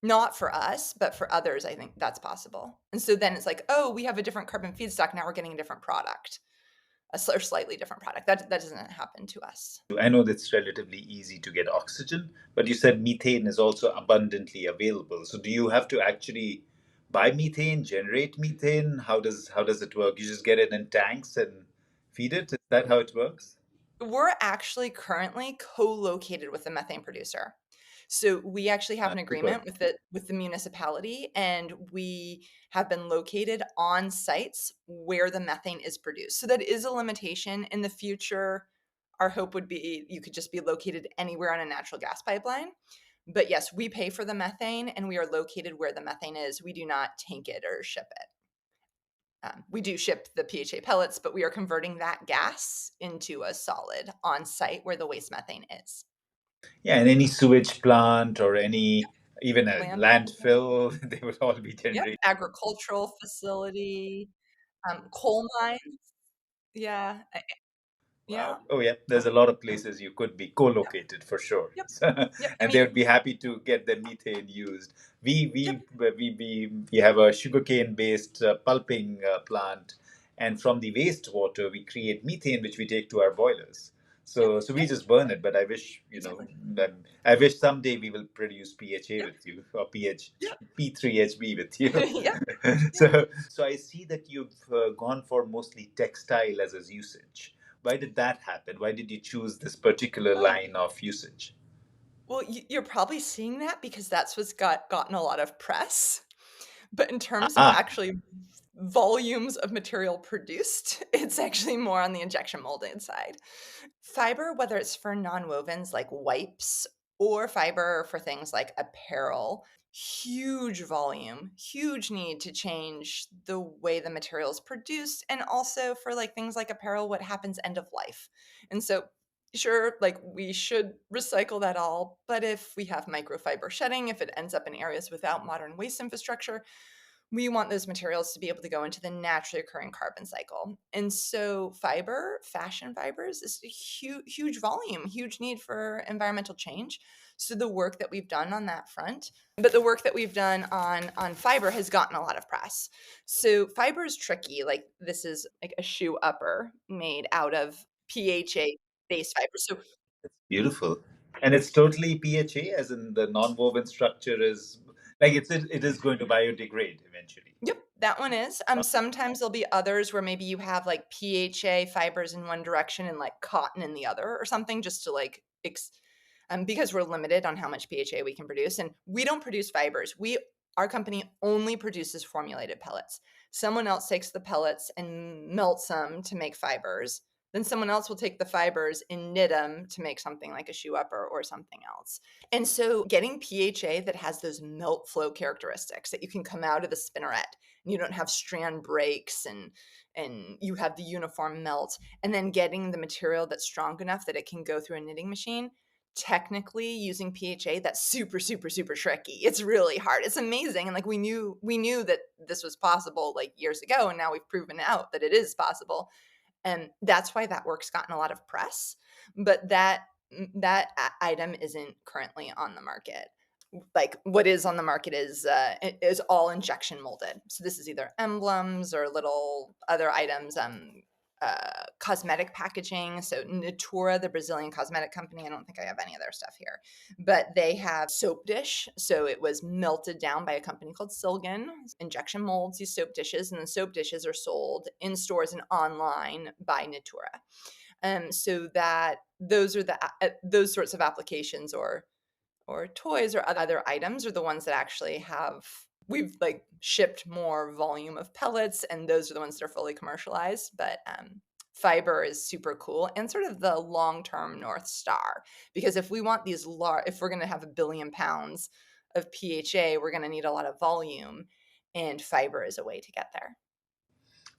Not for us, but for others, I think that's possible. And so then it's like, oh, we have a different carbon feedstock. Now we're getting a different product, or slightly different product. That doesn't happen to us. I know that's relatively easy to get oxygen, but you said methane is also abundantly available. So do you have to actually buy methane, generate methane? How does it work? You just get it in tanks and feed it? Is that how it works? We're actually currently co-located with a methane producer. So we actually have an Super. agreement with the municipality, and we have been located on sites where the methane is produced. So that is a limitation in the future. Our hope would be you could just be located anywhere on a natural gas pipeline. But yes, we pay for the methane and we are located where the methane is. We do not tank it or ship it. We do ship the PHA pellets, but we are converting that gas into a solid on site where the waste methane is. Yeah, and any sewage plant or any even a Landfill. landfill, they would all be Yep. generating. Agricultural facility, coal mine. Yeah. Wow. Yeah. Oh, yeah. There's a lot of places you could be Yep. co-located for sure. Yep. Yep. I And they mean, would be happy to get the methane used. We yep. we we have a sugarcane-based pulping plant, and from the wastewater we create methane, which we take to our boilers. Yep. So we Yep. just burn it. But I wish Exactly. I wish someday we will produce PHA Yep. with you or Yep. P3HB with you. Yep. Yep. So I see that you've gone for mostly textile as a usage. Why did that happen? Why did you choose this particular Oh, line of usage? well, you're probably seeing that because that's what's gotten a lot of press. But in terms of Ah, actually volumes of material produced, it's actually more on the injection molding side. Fiber, whether it's for nonwovens like wipes or fiber for things like apparel, huge volume, huge need to change the way the material is produced. And also for like things like apparel, what happens end of life. And so, sure, like we should recycle that all. But if we have microfiber shedding, if it ends up in areas without modern waste infrastructure, we want those materials to be able to go into the naturally occurring carbon cycle. And so fiber, fashion fibers is a huge volume, huge need for environmental change. So the work that we've done on that front, but the work that we've done on fiber has gotten a lot of press. So fiber is tricky. Like this is like a shoe upper made out of PHA based fiber. So beautiful. And it's totally PHA, as in the non-woven structure is like it is going to biodegrade eventually. yep, that one is. Sometimes there'll be others where maybe you have like PHA fibers in one direction and like cotton in the other or something, just to like because we're limited on how much PHA we can produce, and we don't produce fibers. Our company only produces formulated pellets. Someone else takes the pellets and melts them to make fibers. Then someone else will take the fibers and knit them to make something like a shoe upper or something else. And so getting PHA that has those melt flow characteristics that you can come out of the spinneret and you don't have strand breaks and you have the uniform melt, and then getting the material that's strong enough that it can go through a knitting machine, technically using PHA, that's super, super, super tricky. It's really hard. It's amazing. And like we knew that this was possible like years ago, and now we've proven out that it is possible. And that's why that work's gotten a lot of press. But that item isn't currently on the market. Like what is on the market is all injection molded. So this is either emblems or little other items. cosmetic packaging. So Natura, the Brazilian cosmetic company, I don't think I have any of their stuff here, but they have soap dish. So it was melted down by a company called Silgan. Injection molds these soap dishes, and the soap dishes are sold in stores and online by Natura. So that those are those sorts of applications or toys or other items are the ones that actually have we've like shipped more volume of pellets, and those are the ones that are fully commercialized. But fiber is super cool and sort of the long-term North Star, because if we want these large, if we're going to have 1 billion pounds of PHA, we're going to need a lot of volume, and fiber is a way to get there.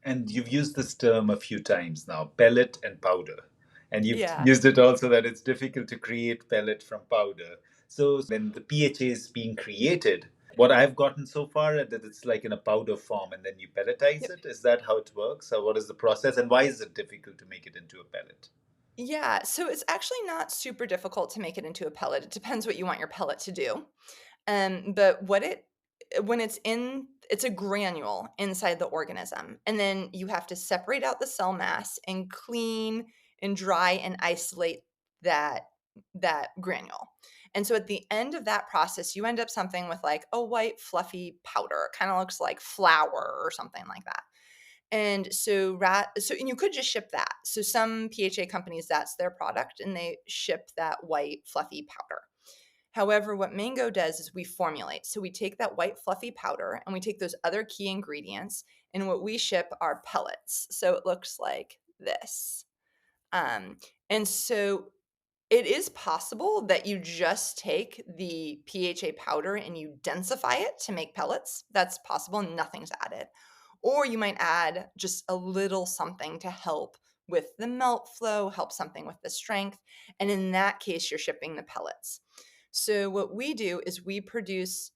And you've used this term a few times now, pellet and powder. And you've Yeah. used it also that it's difficult to create pellet from powder. So when the PHA is being created, what I've gotten so far is that it's like in a powder form and then you pelletize Yep. it. Is that how it works? Or what is the process? And why is it difficult to make it into a pellet? Yeah, so it's actually not super difficult to make it into a pellet. It depends what you want your pellet to do. But when it's a granule inside the organism, and then you have to separate out the cell mass and clean and dry and isolate that that granule. And so at the end of that process, you end up something with like a white fluffy powder. It kind of looks like flour or something like that. And and you could just ship that. So some PHA companies, that's their product, and they ship that white fluffy powder. However, what Mango does is we formulate. So we take that white fluffy powder and we take those other key ingredients, and what we ship are pellets. So it looks like this. And so it is possible that you just take the PHA powder and you densify it to make pellets. That's possible, nothing's added. Or you might add just a little something to help with the melt flow, help something with the strength. And in that case, you're shipping the pellets. So what we do is we produce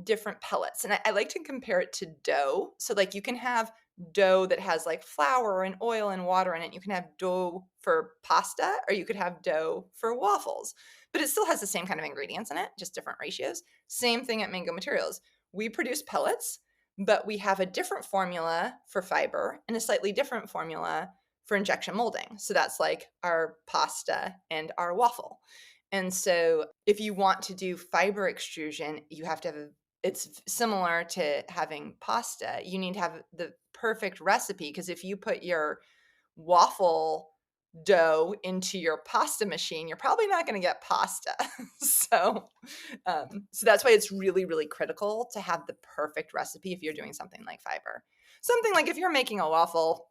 different pellets. And I like to compare it to dough. So like you can have dough that has like flour and oil and water in it. You can have dough for pasta, or you could have dough for waffles, but it still has the same kind of ingredients in it, just different ratios. Same thing at Mango Materials. We produce pellets, but we have a different formula for fiber and a slightly different formula for injection molding. So that's like our pasta and our waffle. And so if you want to do fiber extrusion, you have to have it's similar to having pasta. You need to have the perfect recipe, because if you put your waffle dough into your pasta machine, you're probably not going to get pasta. So that's why it's really, really critical to have the perfect recipe if you're doing something like fiber. Something like if you're making a waffle,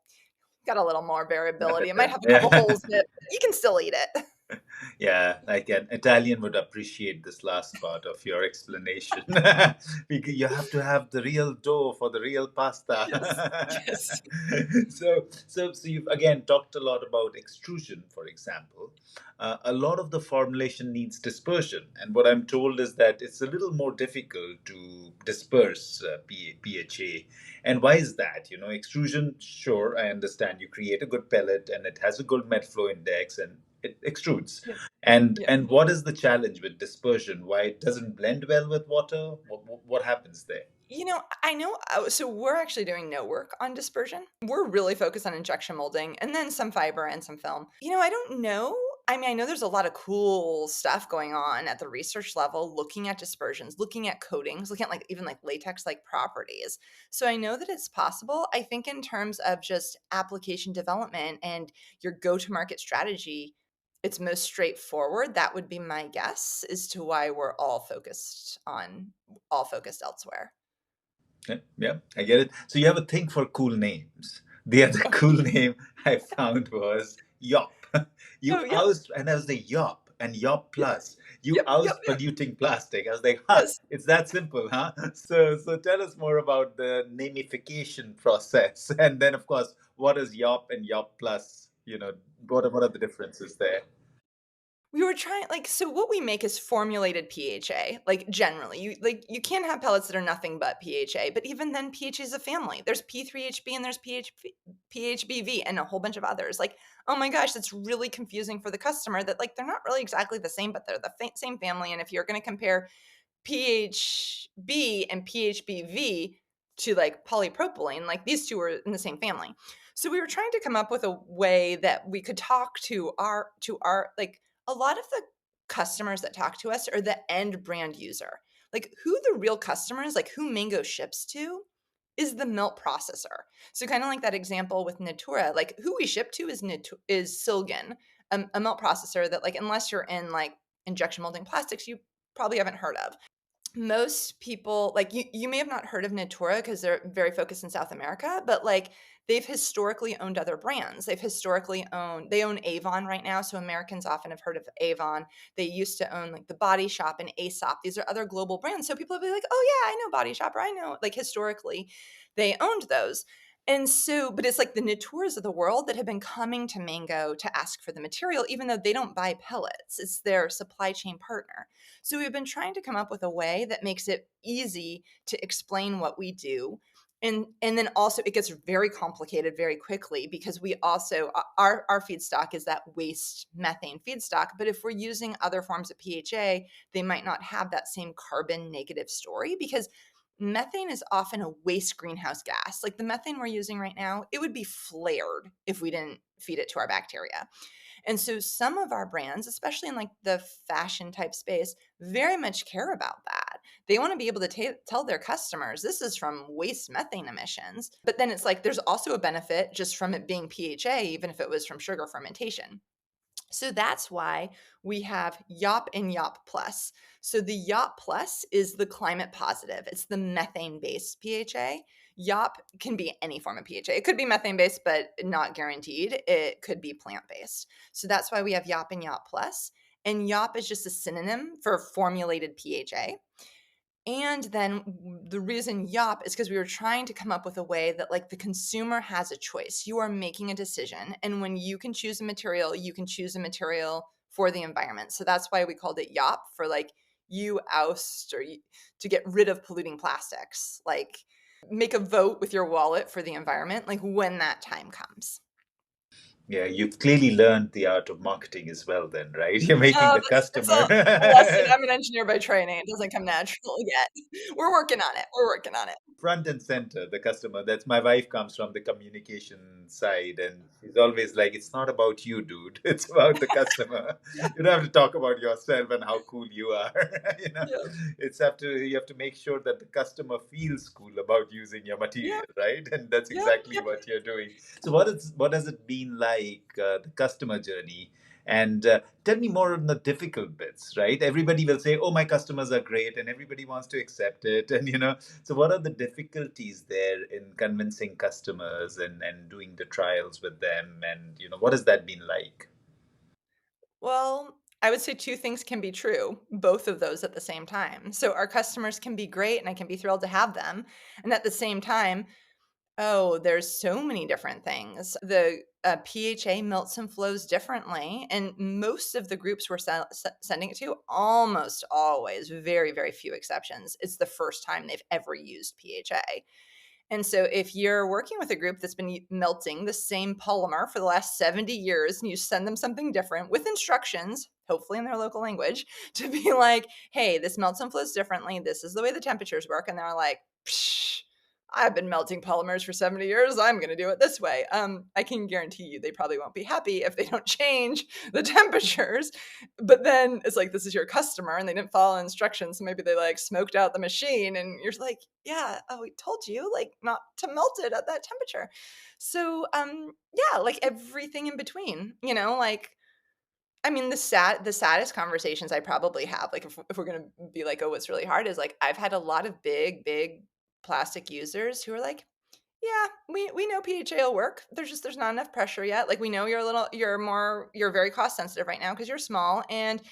got a little more variability. It might have a couple Yeah. holes in it, but you can still eat it. Yeah, like an Italian would appreciate this last part of your explanation. Because you have to have the real dough for the real Yes. pasta. Yes. So you've again talked a lot about extrusion, for example. A lot of the formulation needs dispersion, and what I'm told is that it's a little more difficult to disperse PHA. And why is that? You know, extrusion, sure, I understand. You create a good pellet, and it has a good met flow index, and it extrudes. Yep. And Yep. and what is the challenge with dispersion? Why it doesn't blend well with water? What happens there? I know. So we're actually doing no work on dispersion. We're really focused on injection molding and then some fiber and some film. I don't know. I mean, I know there's a lot of cool stuff going on at the research level, looking at dispersions, looking at coatings, looking at like even like latex like properties. So I know that it's possible. I think in terms of just application development and your go-to-market strategy, it's most straightforward. That would be my guess as to why we're all focused elsewhere. Yeah, yeah, I get it. So you have a thing for cool names. The other Oh, cool name I found was Yop. You oh, yep, oust, and I was like, Yop and Yop yep, Plus. You yep, yep, oust yep. polluting plastic. I was like, huh, Yes. it's that simple, huh? So tell us more about the namification process. And then, of course, what is Yop and Yop Plus? What are the differences there? We were trying so what we make is formulated PHA, like, generally. You can't have pellets that are nothing but PHA, but even then, PHA is a family. There's P3HB and there's PHBV and a whole bunch of others. Like, oh my gosh, that's really confusing for the customer that, like, they're not really exactly the same, but they're the same family, and if you're gonna compare PHB and PHBV to, like, polypropylene, like, these 2 are in the same family. So we were trying to come up with a way that we could talk to our like a lot of the customers that talk to us are the end brand user. Like who the real customers, like who Mango ships to is the milk processor. So kind of like that example with Natura, like who we ship to is Silgan, a milk processor that like unless you're in like injection molding plastics, you probably haven't heard of. Most people like you may have not heard of Natura because they're very focused in South America, but like they've historically owned other brands. They own Avon right now, so Americans often have heard of Avon. They used to own like the Body Shop and Aesop. These are other global brands. So people will be like, "Oh yeah, I know Body Shop," or "I know," like historically they owned those. And so, but it's like the Naturas of the world that have been coming to Mango to ask for the material, even though they don't buy pellets. It's their supply chain partner. So we've been trying to come up with a way that makes it easy to explain what we do. And then also it gets very complicated very quickly because we also our feedstock is that waste methane feedstock. But if we're using other forms of PHA, they might not have that same carbon negative story because methane is often a waste greenhouse gas. Like the methane we're using right now, it would be flared if we didn't feed it to our bacteria. And so some of our brands, especially in like the fashion type space, very much care about that. They want to be able to tell their customers this is from waste methane emissions. But then it's like there's also a benefit just from it being PHA, even if it was from sugar fermentation. So that's why we have YOP and YOP Plus. So the YOP Plus is the climate positive. It's the methane based PHA. YOP can be any form of PHA. It could be methane based, but not guaranteed. It could be plant based. So that's why we have YOP and YOP Plus. And YOP is just a synonym for formulated PHA. And then the reason YOP is because we were trying to come up with a way that like the consumer has a choice. You are making a decision. And when you can choose a material, you can choose a material for the environment. So that's why we called it YOP for like you oust or to get rid of polluting plastics. Like make a vote with your wallet for the environment, like when that time comes. Yeah, you've clearly learned the art of marketing as well, then, right? You're making Oh, the that's customer a lesson. I'm an engineer by training. It doesn't come natural yet. We're working on it. We're working on it. front and center, the customer. That's my wife comes from the communication side, and she's always like, "It's not about you, dude. It's about the customer. Yeah. You don't have to talk about yourself and how cool you are. you know, Yeah. you have to make sure that the customer feels cool about using your Yeah. material, right? And that's Yeah. exactly Yep. what you're doing. So, what has it been like the customer journey? And tell me more on the difficult bits, right? Everybody will say, "Oh, my customers are great," and everybody wants to accept it, and so what are the difficulties there in convincing customers and doing the trials with them? And what has that been like? Well, I would say 2 things can be true, both of those at the same time. So our customers can be great, and I can be thrilled to have them, and at the same time, oh, there's so many different things. The PHA melts and flows differently, and most of the groups we're sending it to, almost always, very, very few exceptions, it's the first time they've ever used PHA. And so if you're working with a group that's been melting the same polymer for the last 70 years and you send them something different with instructions, hopefully in their local language, to be like, hey, this melts and flows differently. This is the way the temperatures work. And they're like, psh, I've been melting polymers for 70 years. I'm going to do it this way. I can guarantee you they probably won't be happy if they don't change the temperatures. But then it's like, this is your customer and they didn't follow instructions. So maybe they like smoked out the machine and you're like, yeah, oh, we told you like not to melt it at that temperature. So, yeah, like everything in between, like, I mean, the saddest conversations I probably have, like if we're gonna be like, oh, what's really hard is like I've had a lot of big plastic users who are like, yeah, we know PHA will work. There's not enough pressure yet. Like we know you're very cost sensitive right now because you're small. And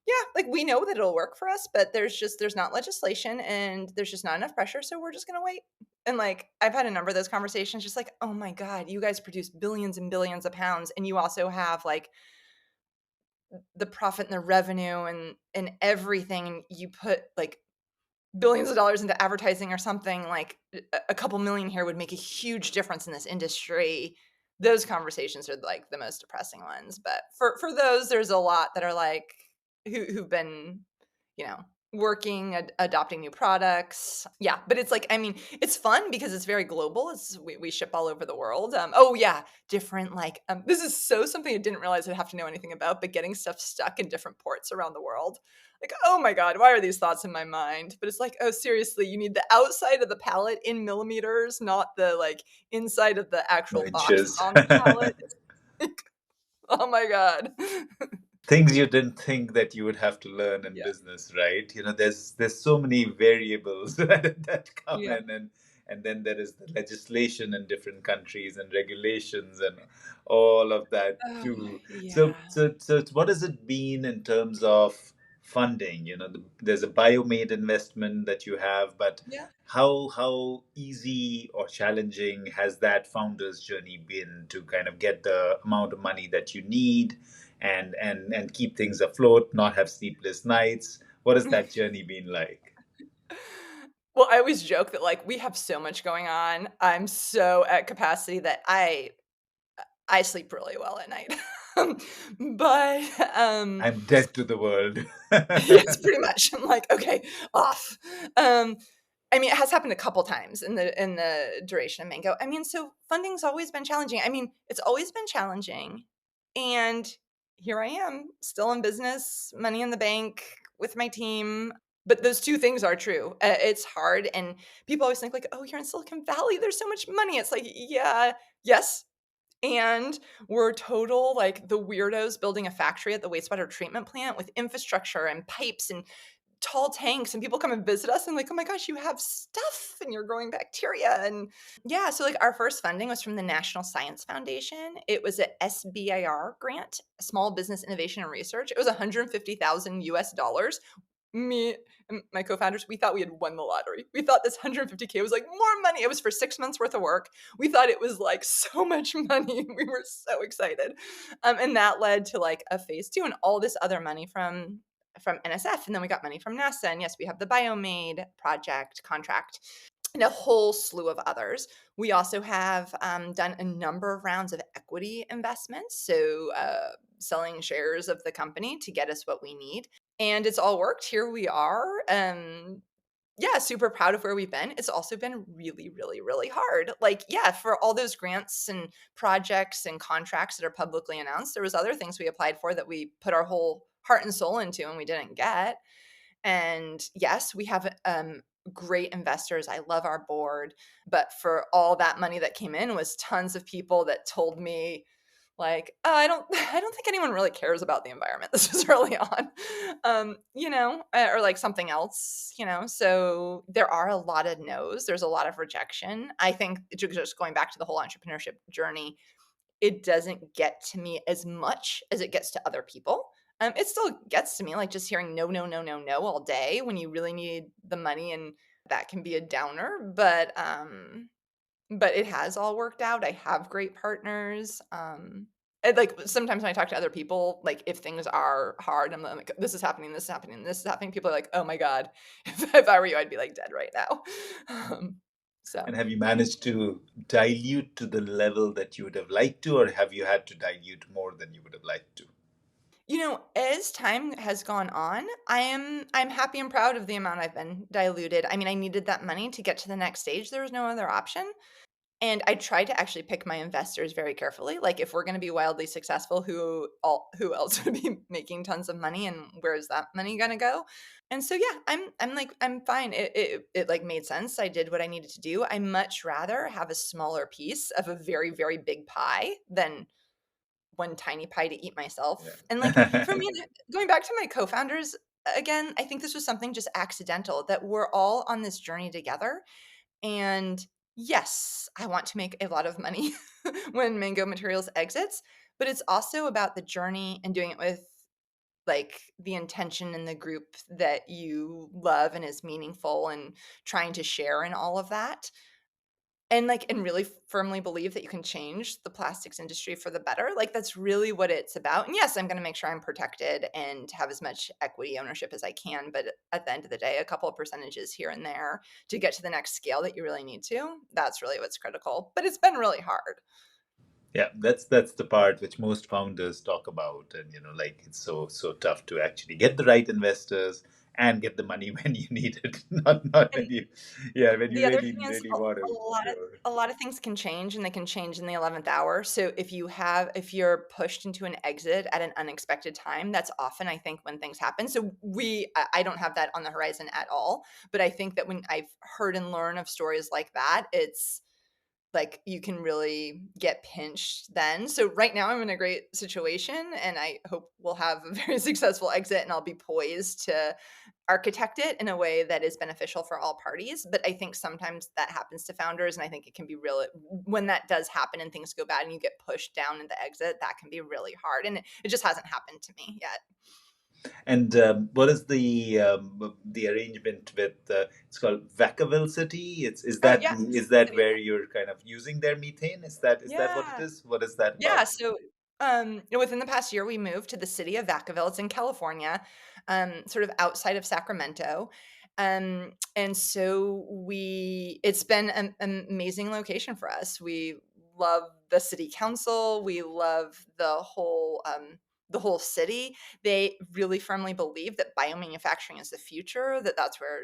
yeah, like we know that it'll work for us, but there's not legislation and there's just not enough pressure, so we're just gonna wait. And like I've had a number of those conversations, just like, oh my God, you guys produce billions and billions of pounds, and you also have like the profit and the revenue and everything, and you put like billions of dollars into advertising or something, like a couple million here would make a huge difference in this industry. Those conversations are like the most depressing ones. But for those, there's a lot that are like who've been, you know, working, adopting new products. Yeah, but it's like, I mean, it's fun because it's very global. We ship all over the world. Oh yeah, different like this is so something I didn't realize I'd have to know anything about, but getting stuff stuck in different ports around the world. Like, oh my God, why are these thoughts in my mind? But it's like, oh, seriously, you need the outside of the pallet in millimeters, not the like inside of the actual box Inches. on the pallet. Oh my God. Things you didn't think that you would have to learn in Yeah. business, right? There's so many variables that come Yeah. in, and then there is the legislation in different countries and regulations and all of that Oh, too. So yeah. what has it been in terms of funding? There's a biomade investment that you have, but Yeah. how easy or challenging has that founder's journey been to kind of get the amount of money that you need and keep things afloat, not have sleepless nights? What has that journey been like? Well, I always joke that, like, we have so much going on. I'm so at capacity that I sleep really well at night. But, I'm dead to the world. yes, pretty much. I'm like, "Okay, off." Um, I mean, it has happened a couple times in the duration of Mango. I mean, so funding's always been challenging. I mean, it's always been challenging, and here I am, still in business, money in the bank with my team. But those 2 things are true. It's hard, and people always think like, "Oh, you're in Silicon Valley, there's so much money." It's like, yeah, yes, and we're total, like, the weirdos building a factory at the wastewater treatment plant with infrastructure and pipes and tall tanks, and people come and visit us and like, "Oh my gosh, you have stuff and you're growing bacteria," and yeah, so, like, our first funding was from the National Science Foundation. It was a SBIR grant, Small Business Innovation and Research. It was $150,000. Me and my co-founders, we thought we had won the lottery. We thought this 150K was, like, more money. It was for 6 months worth of work. We thought it was, like, so much money. We were so excited. And that led to, like, a phase 2 and all this other money from NSF, and then we got money from NASA, and yes, we have the Biomade project contract and a whole slew of others. We also have done a number of rounds of equity investments, so selling shares of the company to get us what we need. And it's all worked. Here we are. Yeah, super proud of where we've been. It's also been really, really, really hard. Like, yeah, for all those grants and projects and contracts that are publicly announced, there was other things we applied for that we put our whole heart and soul into and we didn't get. And yes, we have great investors. I love our board, but for all that money that came in was tons of people that told me like, "Oh, I don't think anyone really cares about the environment." This was early on. Or like something else, So there are a lot of no's. There's a lot of rejection. I think just going back to the whole entrepreneurship journey, it doesn't get to me as much as it gets to other people. It still gets to me, like, just hearing no, no, no, no, no all day when you really need the money, and that can be a downer, but it has all worked out. I have great partners, and, like, sometimes when I talk to other people, like, if things are hard, I'm like, "This is happening, this is happening, this is happening." People are like, "Oh my god. If I were you, I'd be, like, dead right now." Um, And so have you managed to dilute to the level that you would have liked to, or have you had to dilute more than you would have liked to? As time has gone on, I'm happy and proud of the amount I've been diluted. I mean, I needed that money to get to the next stage. There was no other option. And I try to actually pick my investors very carefully. Like if we're going to be wildly successful, who else would be making tons of money and where is that money going to go? And so yeah, I'm like I'm fine. It like made sense. I did what I needed to do. I much rather have a smaller piece of a very very big pie than one tiny pie to eat myself. And like for Yeah. me, going back to my co-founders, again, I think this was something just accidental that we're all on this journey together. And yes, I want to make a lot of money when Mango Materials exits, but it's also about the journey and doing it with like the intention and the group that you love and is meaningful and trying to share in all of that. And, like and really firmly believe that you can change the plastics industry for the better, like, that's really what it's about, and yes, I'm gonna make sure I'm protected and have as much equity ownership as I can, but at the end of the day, a couple of percentages here and there to get to the next scale that you really need to, that's really what's critical, but it's been really hard. Yeah, that's the part which most founders talk about, and like it's so tough to actually get the right investors and get the money when you need it, not when And you, yeah, when you the other really thing is really want a to. lot of Sure. a lot of things can change, and they can change in the 11th hour. So if you're pushed into an exit at an unexpected time, that's often, I think, when things happen. So I don't have that on the horizon at all, but I think that when I've heard and learned of stories like that, it's like you can really get pinched then. So right now I'm in a great situation and I hope we'll have a very successful exit and I'll be poised to architect it in a way that is beneficial for all parties. But I think sometimes that happens to founders and I think it can be real when that does happen and things go bad and you get pushed down in the exit, that can be really hard. And it just hasn't happened to me yet. And what is the arrangement with? It's called Vacaville. It's Oh yeah. is that So, where you're kind of using their methane? Is that what it yeah. is? What is that Yeah, about? so, within the past year, we moved to the city of Vacaville. It's in California, sort of outside of Sacramento. And so it's been an amazing location for us. We love the city council. We love the whole city. They really firmly believe that biomanufacturing is the future, that that's where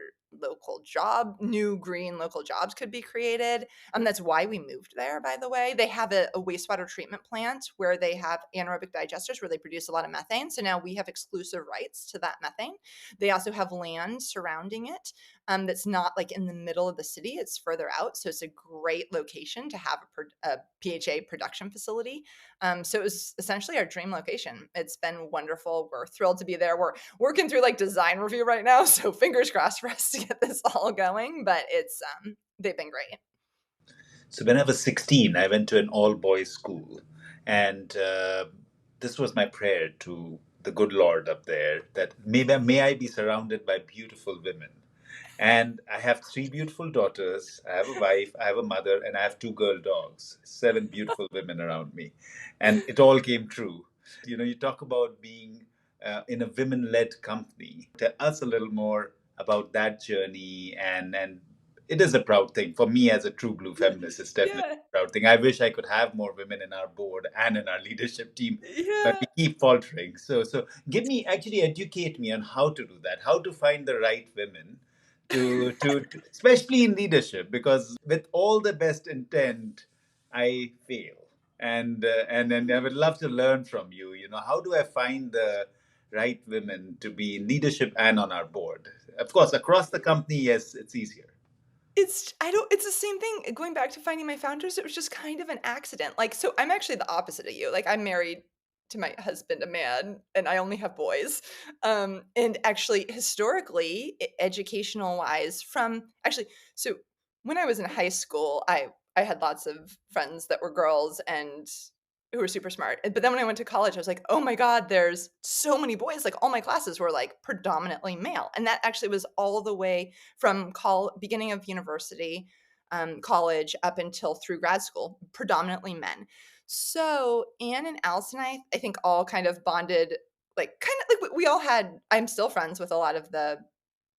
new green local jobs could be created. That's why we moved there, by the way. They have a wastewater treatment plant where they have anaerobic digesters where they produce a lot of methane. So now we have exclusive rights to that methane. They also have land surrounding it that's not like in the middle of the city. It's further out. So it's a great location to have a PHA production facility. So it was essentially our dream location. It's been wonderful. We're thrilled to be there. We're working through like design review right now. So fingers crossed for us to get this all going. But they've been great. So when I was 16, I went to an all boys school, and this was my prayer to the good Lord up there that maybe may I be surrounded by beautiful women. And I have three beautiful daughters. I have a wife, I have a mother, and I have two girl dogs. Seven beautiful women around me, and it all came true. You know, you talk about being in a women-led company. Tell us a little more about that journey, and it is a proud thing for me as a true blue feminist. It's definitely Yeah. a proud thing. I wish I could have more women in our board and in our leadership team, but Yeah. we keep faltering. So give me, actually educate me on how to do that, how to find the right women to especially in leadership, because with all the best intent I fail. And I would love to learn from you. You know, how do I find the right women to be in leadership and on our board? Of course, across the company, yes, it's easier. It's the same thing, going back to finding my founders, it was just kind of an accident, like, so I'm actually the opposite of you, like, I'm married to my husband, a man, and I only have boys, and actually, historically, educational-wise from actually, so when I was in high school, I had lots of friends that were girls and who were super smart, but then when I went to college, I was like, "Oh my god, there's so many boys," like, all my classes were, like, predominantly male, and that actually was all the way from beginning of university, college up until through grad school, predominantly men. So Anne and Allison, I think all kind of bonded, like kind of like we all had. I'm still friends with a lot of the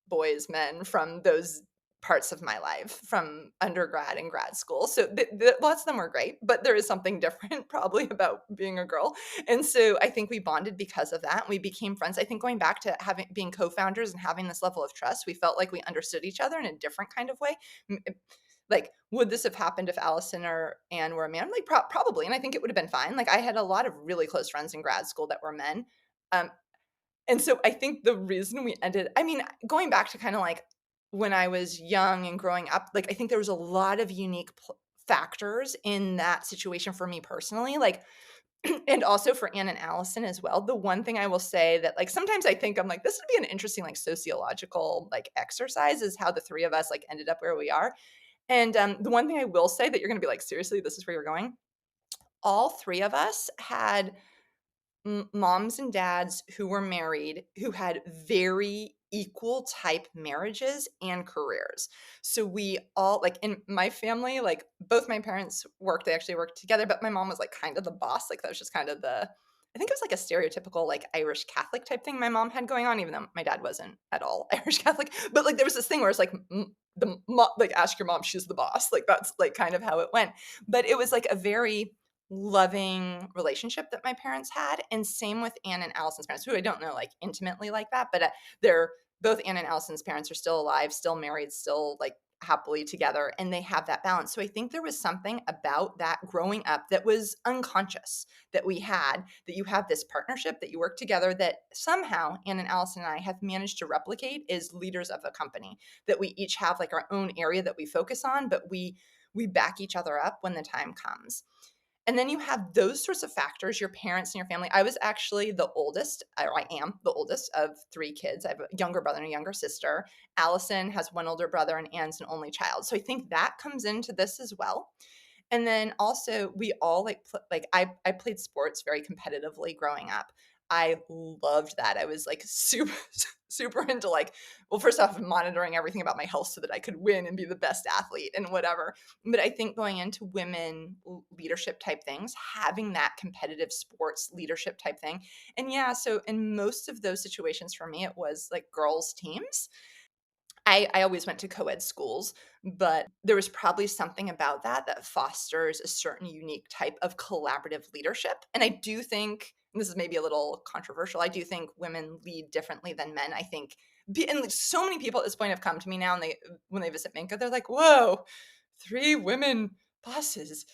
boys, men from those parts of my life from undergrad and grad school. So lots of them were great, but there is something different probably about being a girl. And so I think we bonded because of that. We became friends. I think going back to having being co-founders and having this level of trust, we felt like we understood each other in a different kind of way. Like, would this have happened if Allison or Anne were a man? Like, probably. And I think it would have been fine. Like, I had a lot of really close friends in grad school that were men. Um, and so I think the reason we ended I mean, going back to kinda like when I was young and growing up, like, I think there was a lot of unique factors in that situation for me personally, like, and also for Anne and Allison as well. The one thing I will say that, like, sometimes I think I'm like, "This would be an interesting, like, sociological, like, exercise is how the 3 of us, like, ended up where we are." And, the one thing I will say that you're gonna be like, "Seriously, this is where you're going?" All 3 of us had moms and dads who were married who had very equal type marriages and careers. So we all like in my family, like both my parents worked, they actually worked together, but my mom was like kind of the boss. Like that was just kind of I think it was like a stereotypical like Irish Catholic type thing my mom had going on, even though my dad wasn't at all Irish Catholic. But like there was this thing where it's like like ask your mom, she's the boss. Like that's like kind of how it went. But it was like a very loving relationship that my parents had, and same with Anne and Allison's parents, who I don't know like intimately like that, but they're both Anne and Allison's parents are still alive, still married, still like happily together, and they have that balance. So I think there was something about that growing up that was unconscious that we had, that you have this partnership, that you work together, that somehow Anne and Allison and I have managed to replicate as leaders of the company, that we each have like our own area that we focus on, but we back each other up when the time comes. And then you have those sorts of factors, your parents and your family. I was actually the oldest, or I am the oldest of three kids. I have a younger brother and a younger sister. Allison has one older brother, and Anne's an only child. So I think that comes into this as well. And then also we all like I played sports very competitively growing up. I loved that. I was like super super into like, well, first off, monitoring everything about my health so that I could win and be the best athlete and whatever. But I think going into women leadership type things, having that competitive sports leadership type thing. And yeah, so in most of those situations for me, it was like girls' teams. I always went to co-ed schools, but there was probably something about that that fosters a certain unique type of collaborative leadership. And I do think, and this is maybe a little controversial, I do think women lead differently than men. I think, and like so many people at this point have come to me now, and they when they visit Minka, they're like, "Whoa, three women bosses.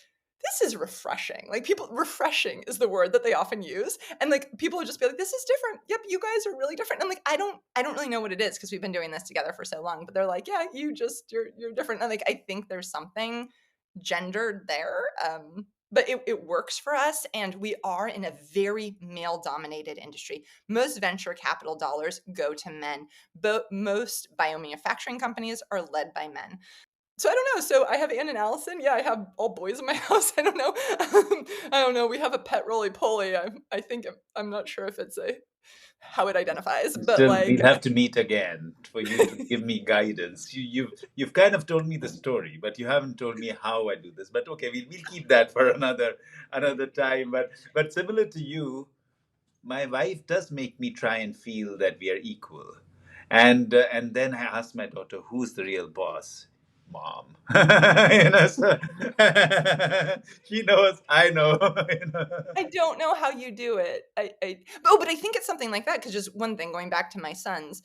This is refreshing." Like people, refreshing is the word that they often use. And like people would just be like, "This is different. Yep, you guys are really different." And I'm like, I don't really know what it is because we've been doing this together for so long. But they're like, "Yeah, you're different." And like I think there's something gendered there. But it works for us. And we are in a very male dominated industry. Most venture capital dollars go to men, but most biomanufacturing companies are led by men. So I don't know. So I have Ann and Allison. Yeah, I have all boys in my house. I don't know. I don't know. We have a pet roly poly. I think I'm not sure if it's a how it identifies, but Still, we'll like have to meet again for you to give me guidance. You've kind of told me the story, but you haven't told me how I do this. But okay, we'll keep that for another time. But similar to you, my wife does make me try and feel that we are equal, and then I ask my daughter, "Who's the real boss?" Mom. So, she knows. I know. I don't know how you do it. Oh, but I think it's something like that because just one thing going back to my sons,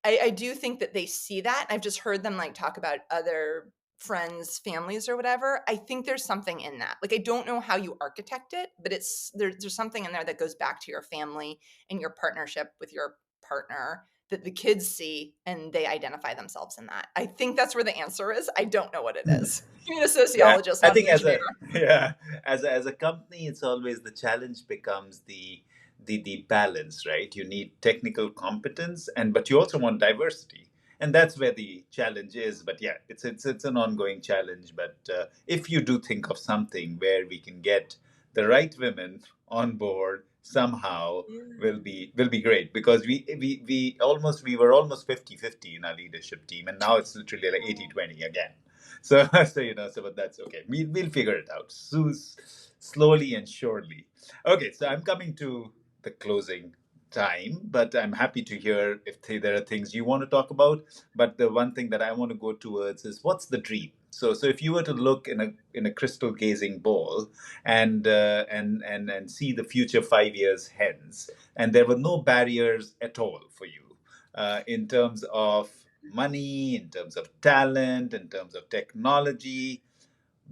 I do think that they see that. I've just heard them like talk about other friends, families, or whatever. I think there's something in that. Like I don't know how you architect it, but there's something in there that goes back to your family and your partnership with your partner that the kids see and they identify themselves in that. I think that's where the answer is. I don't know what it is. You need a Yeah, sociologist, I not an think engineer. as a company, it's always the challenge becomes the balance, right? You need technical competence, but you also want diversity, and that's where the challenge is. But yeah, it's an ongoing challenge. But if you do think of something where we can get the right women on board somehow, Yeah. will be great, because we were almost 50-50 in our leadership team, and now it's literally like 80-20 again. So, but that's okay. We'll figure it out slowly and surely. Okay, so I'm coming to the closing time, but I'm happy to hear if there are things you want to talk about. But the one thing that I want to go towards is, what's the dream? So if you were to look in a crystal gazing ball and see the future 5 years hence, and there were no barriers at all for you in terms of money, in terms of talent, in terms of technology,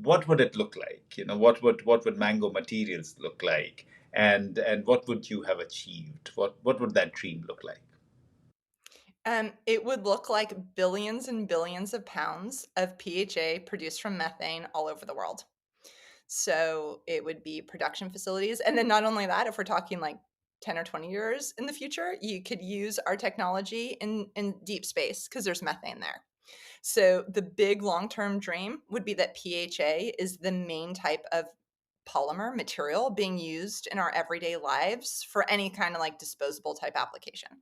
what would it look like? What would Mango Materials look like? And what would you have achieved? What would that dream look like? It would look like billions and billions of pounds of PHA produced from methane all over the world. So it would be production facilities. And then not only that, if we're talking like 10 or 20 years in the future, you could use our technology in deep space because there's methane there. So the big long-term dream would be that PHA is the main type of polymer material being used in our everyday lives for any kind of like disposable type application.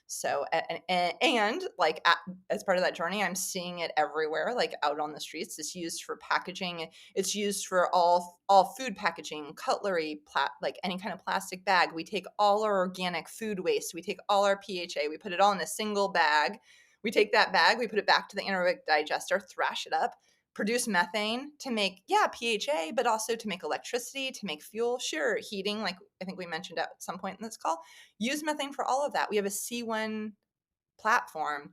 So, and like as part of that journey, I'm seeing it everywhere, like out on the streets. It's used for packaging. It's used for all food packaging, cutlery, like any kind of plastic bag. We take all our organic food waste. We take all our PHA. We put it all in a single bag. We take that bag. We put it back to the anaerobic digester, thrash it up, produce methane to make, yeah, PHA, but also to make electricity, to make fuel, sure, heating, like I think we mentioned at some point in this call. Use methane for all of that. We have a C1 platform,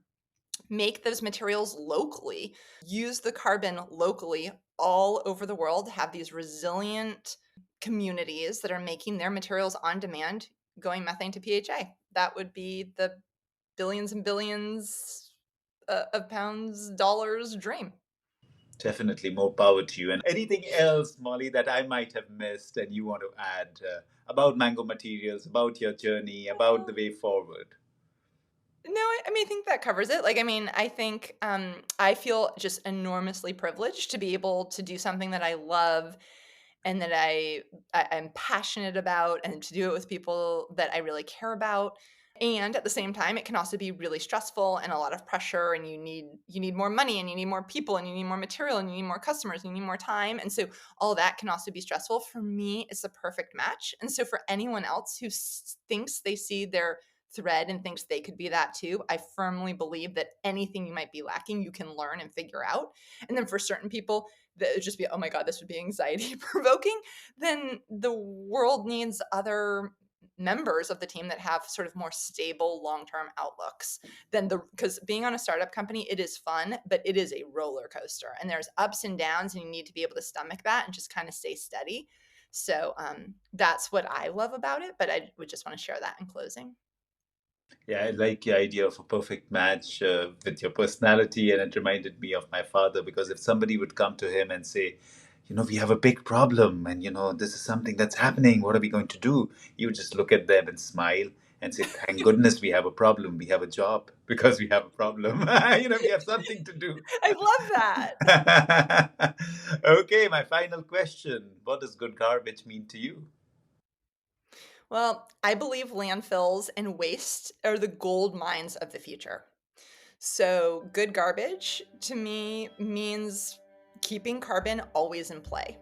make those materials locally, use the carbon locally all over the world, have these resilient communities that are making their materials on demand going methane to PHA. That would be the billions and billions of pounds, dollars dream. Definitely more power to you. And anything else, Molly, that I might have missed and you want to add about Mango Materials, about your journey, about the way forward? No, I mean, I think that covers it. Like, I mean, I think I feel just enormously privileged to be able to do something that I love and that I'm passionate about, and to do it with people that I really care about. And at the same time, it can also be really stressful and a lot of pressure, and you need more money, and you need more people, and you need more material, and you need more customers, and you need more time. And so all that can also be stressful. For me, it's a perfect match. And so for anyone else who thinks they see their thread and thinks they could be that too, I firmly believe that anything you might be lacking, you can learn and figure out. And then for certain people, that would just be, oh my God, this would be anxiety provoking, then the world needs other members of the team that have sort of more stable long-term outlooks than because being on a startup company, it is fun, but it is a roller coaster, and there's ups and downs, and you need to be able to stomach that and just kind of stay steady. So that's what I love about it, but I would just want to share that in closing. Yeah, I like the idea of a perfect match with your personality, and it reminded me of my father because if somebody would come to him and say, we have a big problem, and this is something that's happening, what are we going to do? He would just look at them and smile and say, thank goodness we have a problem. We have a job because we have a problem. We have something to do. I love that. Okay, my final question. What does good garbage mean to you? Well, I believe landfills and waste are the gold mines of the future. So, good garbage to me means keeping carbon always in play.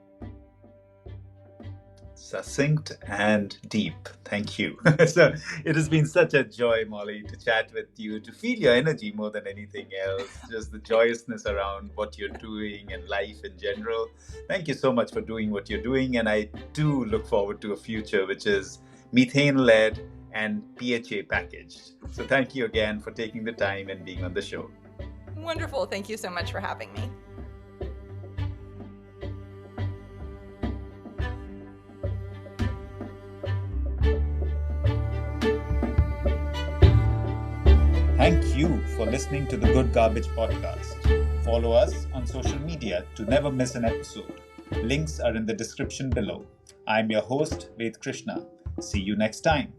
Succinct and deep. Thank you. So it has been such a joy, Molly, to chat with you, to feel your energy more than anything else, just the joyousness around what you're doing and life in general. Thank you so much for doing what you're doing. And I do look forward to a future which is methane led and PHA packaged. So thank you again for taking the time and being on the show. Wonderful. Thank you so much for having me. Thank you for listening to the Good Garbage Podcast. Follow us on social media to never miss an episode. Links are in the description below. I'm your host, Ved Krishna. See you next time.